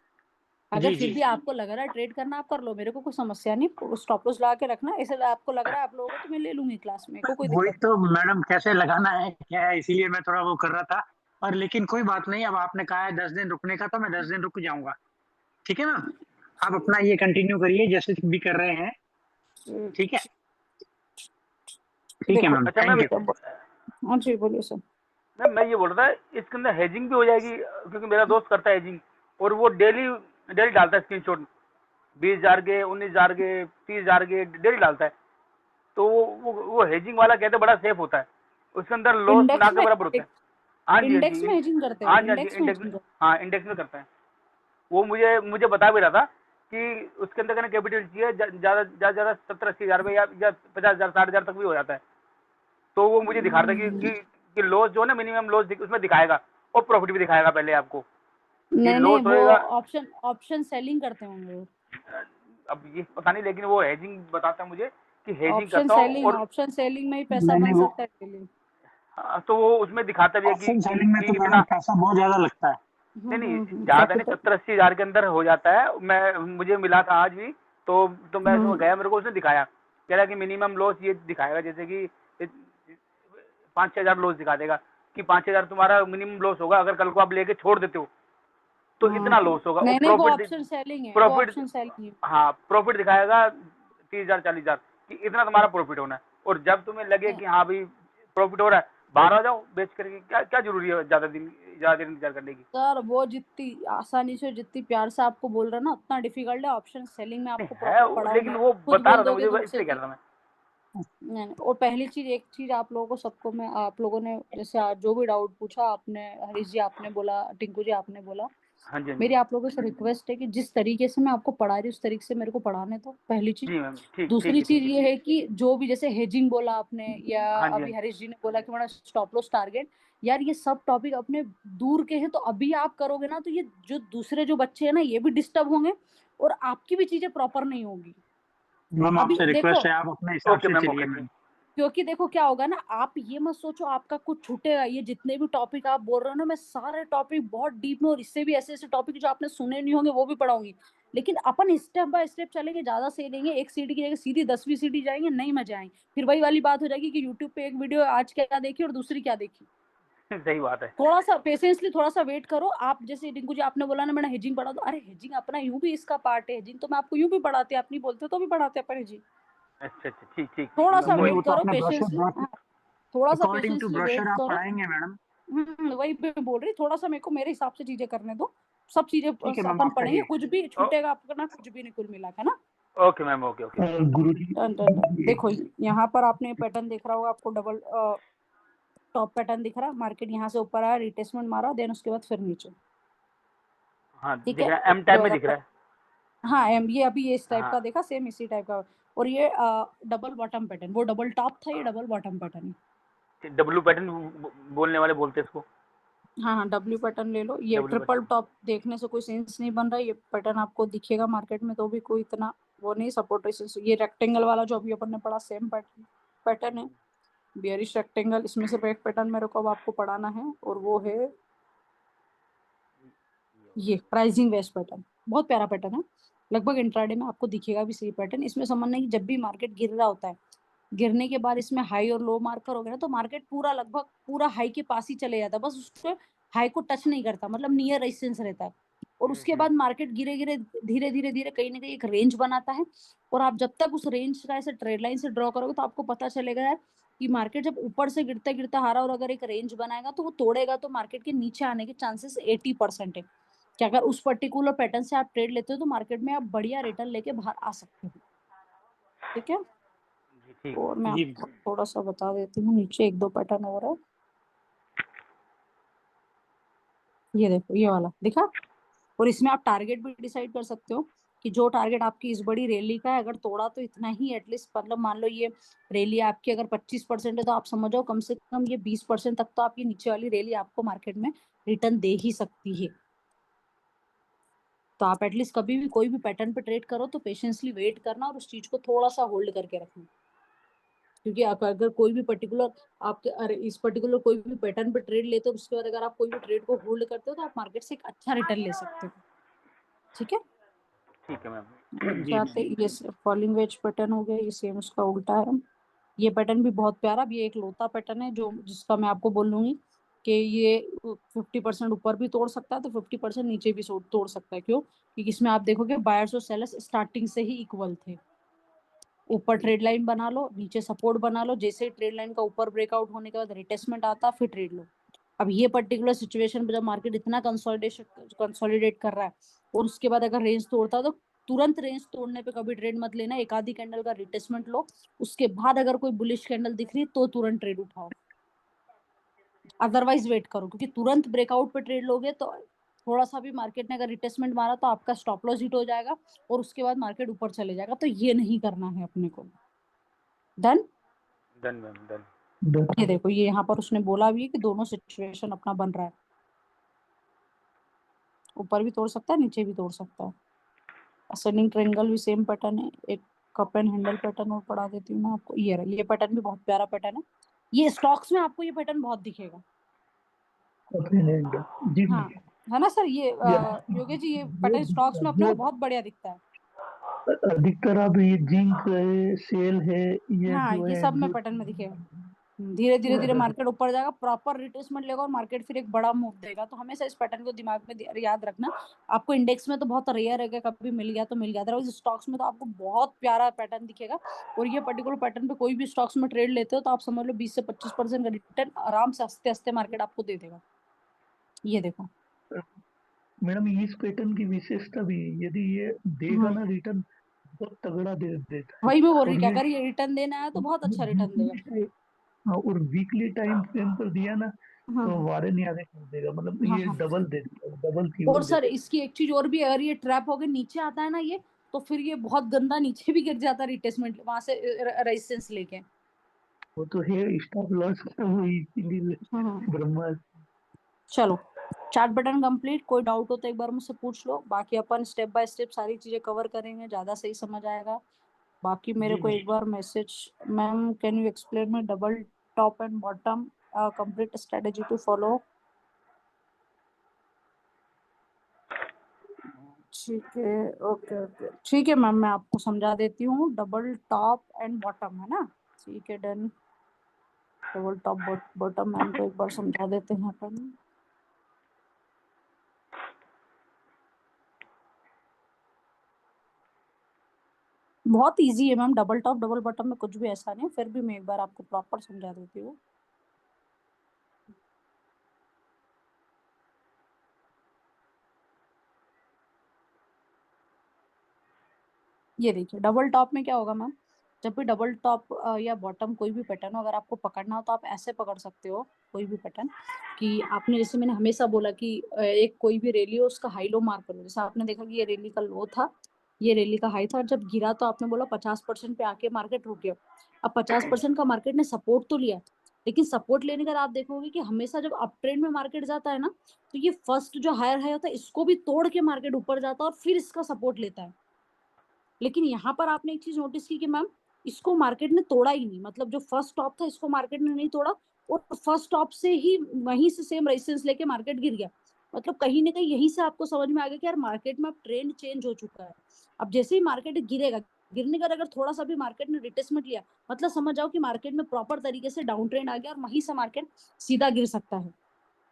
अगर जी फिर जी। भी आपको लग रहा है ट्रेड करना आप कर लो, मेरे को कोई समस्या नहीं, स्टॉप लॉस लगा के रखना, ऐसे आपको लग रहा है आप लोगों को तो मैं ले लूंगी क्लास में, कोई वही दिक्कत तो मैडम, कैसे लगाना है क्या है, इसीलिए मैं थोड़ा वो कर रहा था। और लेकिन कोई बात नहीं, अब आपने कहा है 10 दिन रुकने का, तो मैं 10 दिन रुक जाऊंगा। ठीक है मैम, आप अपना ये कंटिन्यू करिए जैसे भी कर रहे हैं। नहीं। ठीक है। ठीक है देखो मैम, अच्छा मैम, थैंक यू। हाँ जी बोलिए सर। मैम मैं ये बोल रहा था इसके अंदर हेजिंग भी हो जाएगी, क्योंकि मेरा दोस्त करता है हेजिंग, और वो डेली डेली डालता है स्क्रीनशॉट, 20,000 के, 19,000 के, 30,000 के डेली डालता है। तो वो हेजिंग वाला कहते हैं बड़ा सेफ होता है। उसके अंदर लॉस इंडेक्स ना के में बराबर होता है। हाँ जी, हाँ इंडेक्स जी, में हेजिंग करते हो? हाँ जी, हाँ जी, इंडेक्स में इंडेक्स में, हेजिंग हाँ इंडेक्स में करता है। वो मुझे बता भी रहा था कि उसके अंदर कहना कैपिटल चाहिए ज़्यादा ज़्यादा 70-80 हज़ार में, या 50,000 60,000 तक भी हो जाता है। तो वो मुझे दिखा रहा था कि लॉस जो है ना, मिनिमम लॉस उसमें दिखाएगा, और प्रॉफिट भी दिखाएगा पहले आपको, कि नहीं नहीं, लॉस वो होएगा। ऑप्शन ऑप्शन सेलिंग करते होंगे वो। अब ये पता नहीं, लेकिन वो हेजिंग बताता है मुझे कि हेजिंग ऑप्शन करता हूँ। सेलिंग, और ऑप्शन सेलिंग में ही पैसा नहीं बन नहीं, वो सकता है डेली। तो वो उसमें दिखाता भी है ऑप्शन सेलिंग में कि तो मैडम इतना, पैसा पैसा बहुत ज्यादा लगता है। नहीं नहीं, ज़्यादा नहीं, कैपिटल। 70-80 हज़ार के अंदर हो जाता है। मुझे मिला था आज भी, तो मैं उसमें गया, मेरे को उसने दिखाया, कह रहा कि मिनिमम लॉस ये दिखाएगा, जैसे कि 5-6 हज़ार लॉस दिखा देगा, कि 5 हज़ार तुम्हारा मिनिमम लॉस होगा, अगर कल को आप लेके छोड़ देते हो तो इतना लॉस होगा। और नहीं नहीं, वो प्रॉफिट, ऑप्शन सेलिंग है, वो प्रॉफिट ऑप्शन सेलिंग है। हाँ प्रॉफिट दिखाएगा 30,000 40,000, कि इतना तुम्हारा प्रॉफिट होना है। और जब तुम्हें लगे कि हाँ भाई प्रॉफिट हो रहा है, बाहर आ जाओ बेच करके। क्या क्या जरूरी है ज़्यादा देर इंतजार करने की? सर वो जितनी आसानी से, जितनी प्यार से आपको बोल रहा ना, उतना डिफिकल्ट है ऑप्शन सेलिंग में। नहीं आपको है प्रॉपर पढ़ाऊंगी, लेकिन वो खुद बता बोल रहा था दोगे मुझे, दूर से इसलिए कह कि रहा था मैं। नहीं नहीं। और पहली चीज, एक चीज आप लोगों को, सबको मैं, आप लोगों ने जैसे आज जो भी डाउट पूछा आपने, हरीश जी आपने बोला, टिंकू जी आपने बोला, हाँ जी, हाँ जी, मेरी आप लोगों से रिक्वेस्ट है कि जिस तरीके से मैं आपको पढ़ा रही हूँ उस तरीके से मेरे को पढ़ाने दो, पहली चीज। जी मैम, ठीक ठीक दूसरी है, ठीक चीज है। ये है कि जो भी जैसे हेजिंग बोला आपने, या हाँ जी, हाँ अभी जी। हरीश जी ने बोला कि मेरा स्टॉप लॉस टारगेट, यार ये सब टॉपिक अपने दूर के हैं, तो अभी आप करोगे ना तो ये जो दूसरे जो बच्चे हैं ना, ये भी डिस्टर्ब होंगे और आपकी भी चीजें प्रॉपर नहीं होगी। मैम अभी आपसे देखो, रिक्वेस्ट है, आप अपने हिसाब ओके से मैम, चलिए ओके। मैम। क्योंकि देखो क्या होगा ना, आप ये मत सोचो आपका कुछ छूटेगा। ये जितने भी टॉपिक आप बोल रहे हो ना, मैं सारे टॉपिक बहुत डीप में, और इससे भी ऐसे ऐसे टॉपिक जो आपने सुने नहीं होंगे वो भी पढ़ाऊंगी। लेकिन अपन स्टेप बाय स्टेप चलेंगे, ज्यादा सही लेंगे। एक सीढ़ी की जगह सीधी 10वीं सीढ़ी जाएंगे, नहीं मजा आएंगे। फिर वही वाली बात हो जाएगी कि यूट्यूब पे एक वीडियो आज क्या देखी और दूसरी क्या देखी। सही बात है। थोड़ा सा पेशेंसली, थोड़ा सा वेट करो। आप जैसे रिंकू जी आपने बोला ना, मैंने हेजिंग पढ़ा दो, अरे हेजिंग अपना यूं भी इसका पार्ट है। हेजिंग तो मैं आपको यूं भी पढ़ाते, आप नहीं बोलते तो भी पढ़ाते अपन हेजिंग। अच्छा अच्छा, ठीक ठीक ठीक, थोड़ा सा नहीं वेट वो तो करो, अपने पेशेंसली। ब्रोशर, थोड़ा सा according to patiently brochure wait आप करो। पढ़ाएंगे मैडम। वही मैं बोल रही, थोड़ा सा मेरे को मेरे हिसाब से चीजें करने दो। सब चीजें ठीक है मैम, अपन आप पढ़ेंगे, कहिए। कुछ भी छूटेगा आपका ना, कुछ भी नहीं कुल मिला के ना। Okay ma'am, okay okay. Guruji done done done. देखो यहाँ पर आपने पैटर्न दिख रहा होगा आपको, डबल टॉप पैटर्न दिख रहा है। मार्केट यहाँ से ऊपर आया, रिटेस्टमेंट मारा, देन उसके बाद फिर नीचे। हाँ ठीक दिख है, रहा है, एम ये टाइप में वाला दिख रहा है। हाँ ये अभी ये इस टाइप हाँ, का देखा, सेम इसी टाइप का। और ये डबल बॉटम पैटर्न, वो डबल टॉप था, ये डबल बॉटम पैटर्न है। डब्लू पैटर्न बोलने वाले बोलते हैं इसको। हाँ हाँ, डब्ल्यू पैटर्न ले लो। ये डब्लू ट्रिपल पैटर्न। टॉप देखने से कोई सेंस नहीं बन रहा है। ये पैटर्न आपको दिखेगा मार्केट में तो भी कोई इतना वो नहीं, सपोर्ट रेसिस्टेंस। ये रेक्टेंगल वाला जो अभी अपन ने पढ़ा, सेम पैटर्न पैटर्न है, बियरिश रेक्टेंगल। इसमें सिर्फ एक पैटर्न मेरे को अब आपको पढ़ाना है, और वो है ये प्राइसिंग वेस्ट पैटर्न। बहुत प्यारा पैटर्न है, लगभग इंट्राडे में आपको दिखेगा भी सही पैटर्न। इसमें समझना है कि जब भी मार्केट गिर रहा होता है, गिरने के बाद इसमें हाई और लो मार्क करोगे ना, तो मार्केट पूरा लगभग पूरा हाई के पास ही चले जाता है, बस उसको हाई को टच नहीं करता, मतलब नियर रेजिस्टेंस रहता है। और उसके बाद मार्केट गिरे गिरे धीरे धीरे धीरे कहीं ना कहीं एक रेंज बनाता है। और आप जब तक उस रेंज का ऐसे ट्रेड लाइन से ड्रॉ करोगे तो आपको पता चलेगा यार कि मार्केट जब ऊपर से गिरता गिरता हारा और अगर एक रेंज बनाएगा तो वो तोड़ेगा, तो मार्केट के नीचे आने के चांसेस 80% है। कि अगर उस पर्टिकुलर पैटर्न से आप ट्रेड लेते हो तो मार्केट में आप बढ़िया रिटर्न लेके बाहर आ सकते हो। ठीक है, जी ठीक। और मैं जी आपको थोड़ा सा बता देती हूँ, नीचे एक दो पैटर्न और है। ये देखो, ये वाला दिखा। और इसमें आप टारगेट भी डिसाइड कर सकते हो कि जो टारगेट आपकी इस बड़ी रैली का है, अगर तोड़ा तो इतना ही एटलीस्ट, मतलब मान लो ये रैली आपकी अगर 25% है, तो आप समझो कम से कम ये 20% तक तो आपकी नीचे वाली रैली आपको मार्केट में रिटर्न दे ही सकती है। तो आप एटलीस्ट कभी भी कोई भी पैटर्न पे ट्रेड करो तो पेशेंसली वेट करना और उस चीज को थोड़ा सा होल्ड करके रखना। क्योंकि आप अगर कोई भी पर्टिकुलर आपके, अरे इस पर्टिकुलर कोई भी पैटर्न पे ट्रेड लेते हो, उसके बाद अगर आप कोई भी ट्रेड को होल्ड करते हो तो आप मार्केट से एक अच्छा रिटर्न ले सकते हो। ठीक है, ठीक है मैम। जी जाते ये फॉलिंग वेज पैटर्न हो गया, ये सेम उसका उल्टा है। ये पैटर्न भी बहुत प्यारा। अब ये एक लोता पैटर्न है जो जिसका मैं आपको बोलूंगी कि ये 50% ऊपर भी तोड़ सकता है तो 50% नीचे भी तोड़ सकता है। क्यों? क्योंकि इसमें आप देखोगे बायर्स और सेलर्स स्टार्टिंग से ही इक्वल थे। ऊपर ट्रेड लाइन बना लो, नीचे सपोर्ट बना लो, जैसे ही ट्रेड लाइन का ऊपर ब्रेकआउट होने के बाद रिटेस्टमेंट आता फिर ट्रेड लो। अब ये पर्टिकुलर सिचुएशन पे जब मार्केट इतना कंसोलिडेट कर रहा है और उसके बाद अगर रेंज तोड़ता है तो तुरंत रेंज तोड़ने पे कभी ट्रेड मत लेना। एक आधी कैंडल का रिटेस्टमेंट लो, उसके बाद अगर कोई बुलिश कैंडल दिख रही है तो तुरंत ट्रेड उठाओ। अदरवाइज वेट करो, क्योंकि तुरंत ब्रेकआउट पे ट्रेड लोगे तो थोड़ा सा भी मार्केट ने अगर रिटेस्टमेंट मारा तो आपका स्टॉप लॉस हिट हो जाएगा और उसके बाद मार्केट ऊपर चले जाएगा, तो ये नहीं करना है अपने को। डन। Done ma'am, done. ये देखो, ये यहाँ पर उसने बोला भी है कि दोनों सिचुएशन अपना बन रहा है, ऊपर भी तोड़ सकता है, नीचे भी तोड़ सकता है। असेंडिंग ट्रायंगल भी सेम पैटर्न है। एक कप एंड हैंडल पैटर्न और पढ़ा देती हूँ मैं आपको। ये पैटर्न भी बहुत प्यारा पैटर्न है। ये स्टॉक्स में आपको ये पैटर्न बहुत दिखेगा। जी हाँ, है ना सर? ये योगेश जी, ये पैटर्न स्टॉक्स में अपने को बहुत बढ़िया दिखता है। अधिकतर अब ये जिंक है, सेल है, ये हाँ, जो ये है सब में पैटर्न में दिखेगा। धीरे धीरे धीरे मार्केट ऊपर जाएगा, प्रॉपर रिट्रेसमेंट लेगा और मार्केट फिर एक बड़ा मूव देगा। तो हमेशा इस पैटर्न को दिमाग में याद रखना। आपको इंडेक्स में तो बहुत रेयर है, कभी मिल गया तो मिल गया, अदरवाइज स्टॉक्स में तो आपको बहुत प्यारा पैटर्न दिखेगा। और ये पर्टिकुलर पैटर्न पे कोई भी स्टॉक्स में ट्रेड लेते हो तो आप समझ लो 20 से 25% का रिटर्न आराम से हंसते हंसते मार्केट आपको दे देगा। ये देखो मैडम, इस पैटर्न की विशेषता भी है, यदि ये देगा ना रिटर्न बहुत तगड़ा दे देता है। वही मैं बोल रही और कि ये अगर ये रिटर्न देना है तो बहुत अच्छा रिटर्न देगा। हाँ, और वीकली टाइम फ्रेम पर दिया ना हाँ, तो वारे न्यारे कर देगा, मतलब हाँ, ये हाँ। डबल दे देगा, डबल और कीमत सर देता इसकी एक चीज और भी है, अगर ये ट्रैप होके नीचे आता है ना ये, तो फिर ये बहुत गंदा नीचे भी गिर जाता है रिटेसमेंट वहां से रेजिस्टेंस लेके। है। वो तो है स्टॉप लॉस वो इसीलिए हाँ। ब्रह्मा। चलो, चार्ट बटन कंप्लीट। कोई डाउट हो तो एक बार मुझसे पूछ लो, बाकी अपन स्टेप बाय स्टेप सारी चीजें कवर करेंगे, ज्यादा सही समझ आएगा। बाकी मेरे जी को एक बार message, ma'am can you explain me double top and bottom complete strategy to follow. ठीक है, ओके ओके, ठीक है मैम, मैं आपको समझा देती हूँ। डबल टॉप एंड बॉटम है ना? ठीक है, done. Double top bottom ma'am को एक बार समझा देते हैं अपन। बहुत इजी है ma'am, double top double bottom में कुछ भी ऐसा नहीं, फिर भी मैं एक बार आपको प्रॉपर समझा देती हूँ। ये देखिए, डबल टॉप में क्या होगा मैम, जब भी डबल टॉप या बॉटम कोई भी पैटर्न हो, अगर आपको पकड़ना हो तो आप ऐसे पकड़ सकते हो कोई भी पैटर्न, कि आपने, जैसे मैंने हमेशा बोला कि एक कोई भी रैली हो उसका हाई लो मार्क करो। जैसे आपने देखा कि ये रैली का लो था, ये रैली का हाई था, और जब गिरा तो आपने बोला 50% पे आके मार्केट रुक गया। अब 50% का मार्केट ने सपोर्ट तो लिया, लेकिन सपोर्ट लेने का आप देखोगे कि हमेशा जब अप ट्रेंड में मार्केट जाता है ना, तो ये फर्स्ट जो हायर हाई होता है इसको भी तोड़ के मार्केट ऊपर जाता है और फिर इसका सपोर्ट लेता है। लेकिन यहाँ पर आपने एक चीज नोटिस की कि मैम इसको मार्केट ने तोड़ा ही नहीं, मतलब जो फर्स्ट टॉप था इसको मार्केट ने नहीं तोड़ा, और फर्स्ट टॉप से ही वहीं से सेम रेजिस्टेंस लेके मार्केट गिर गया। मतलब कहीं ना कहीं यहीं से आपको समझ में आ गया कि यार मार्केट में अब ट्रेंड चेंज हो चुका है। अब जैसे ही मार्केट गिरेगा, गिरने का अगर थोड़ा सा भी मार्केट ने रिटेसमेंट लिया, मतलब समझ जाओ कि मार्केट में प्रॉपर तरीके से डाउन ट्रेंड आ गया और वहीं से मार्केट सीधा गिर सकता है।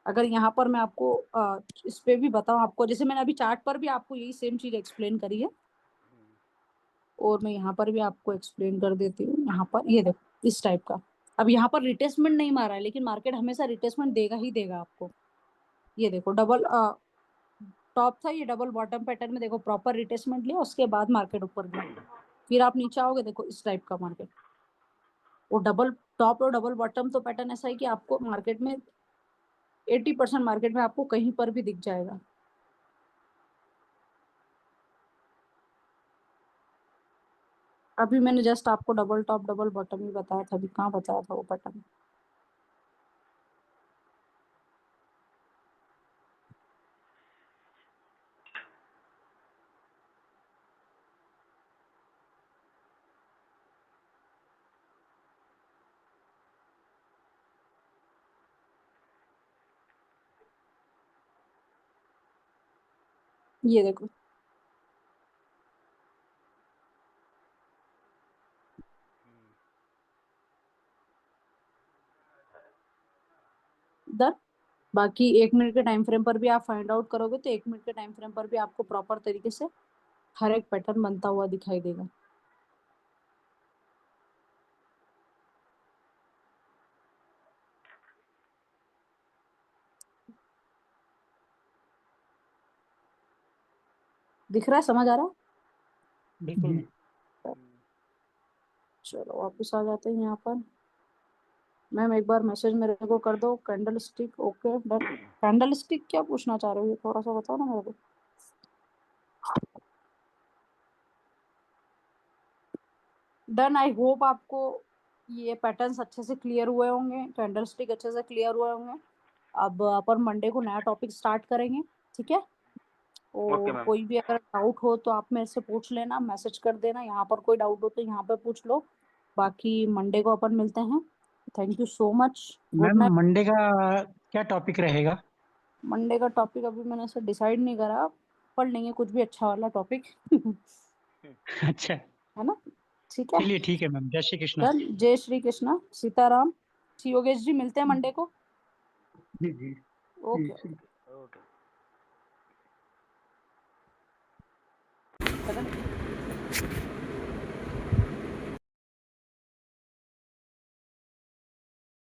अगर यहाँ पर मैं आपको इस पे भी बताऊं, आपको जैसे मैंने अभी चार्ट पर भी आपको यही सेम चीज एक्सप्लेन करी है, और मैं यहाँ पर भी आपको एक्सप्लेन कर देती हूँ। यहाँ पर ये देखो इस टाइप का, अब यहाँ पर रिटेसमेंट नहीं मारा है, लेकिन मार्केट हमेशा रिटेसमेंट देगा ही देगा आपको। ये देखो डबल टॉप था, ये डबल बॉटम पैटर्न में देखो प्रॉपर रिटेसमेंट लिया, उसके बाद मार्केट ऊपर गया। फिर आप नीचे आओगे, देखो इस टाइप का मार्केट, वो डबल टॉप और डबल बॉटम तो पैटर्न ऐसा है कि आपको मार्केट में 80% मार्केट में आपको कहीं पर भी दिख जाएगा। अभी मैंने जस्ट आपको डबल टॉप डबल बॉटम ही बताया था, अभी कहाँ बताया था वो पैटर्न। ये देखो, डन। बाकी 1 मिनट के टाइम फ्रेम पर भी आप फाइंड आउट करोगे तो 1 मिनट के टाइम फ्रेम पर भी आपको प्रॉपर तरीके से हर एक पैटर्न बनता हुआ दिखाई देगा। दिख रहा है, समझ आ रहा है? बिल्कुल। चलो वापस आ जाते हैं यहाँ पर। मैम एक बार मैसेज मेरे को कर दो, candle stick okay done. Candle stick क्या पूछना चाह रहे हो, ये थोड़ा सा बताओ ना मेरे को। डन। आई होप आपको ये पैटर्न्स अच्छे से क्लियर हुए होंगे, कैंडल स्टिक अच्छे से क्लियर हुए होंगे। अब अपन मंडे को नया टॉपिक स्टार्ट करेंगे, ठीक है। ओके और मैम। कोई भी अगर डाउट हो तो आप मेरे से पूछ लेना, मैसेज कर देना, यहाँ पर कोई डाउट हो तो यहाँ पे पूछ लो। बाकी मंडे को अपन मिलते हैं। Thank you so much. Good ma'am night. Monday का क्या टॉपिक रहेगा? मंडे का टॉपिक अभी मैंने ऐसे डिसाइड नहीं करा, पढ़ लेंगे कुछ भी अच्छा वाला टॉपिक। अच्छा है ना, ठीक है। चलिए ठीक है मैम, जय श्री कृष्ण। डन। जय श्री कृष्णा, सीताराम। योगेश जी मिलते हैं मंडे को। जी जी ओके। जी। ओके।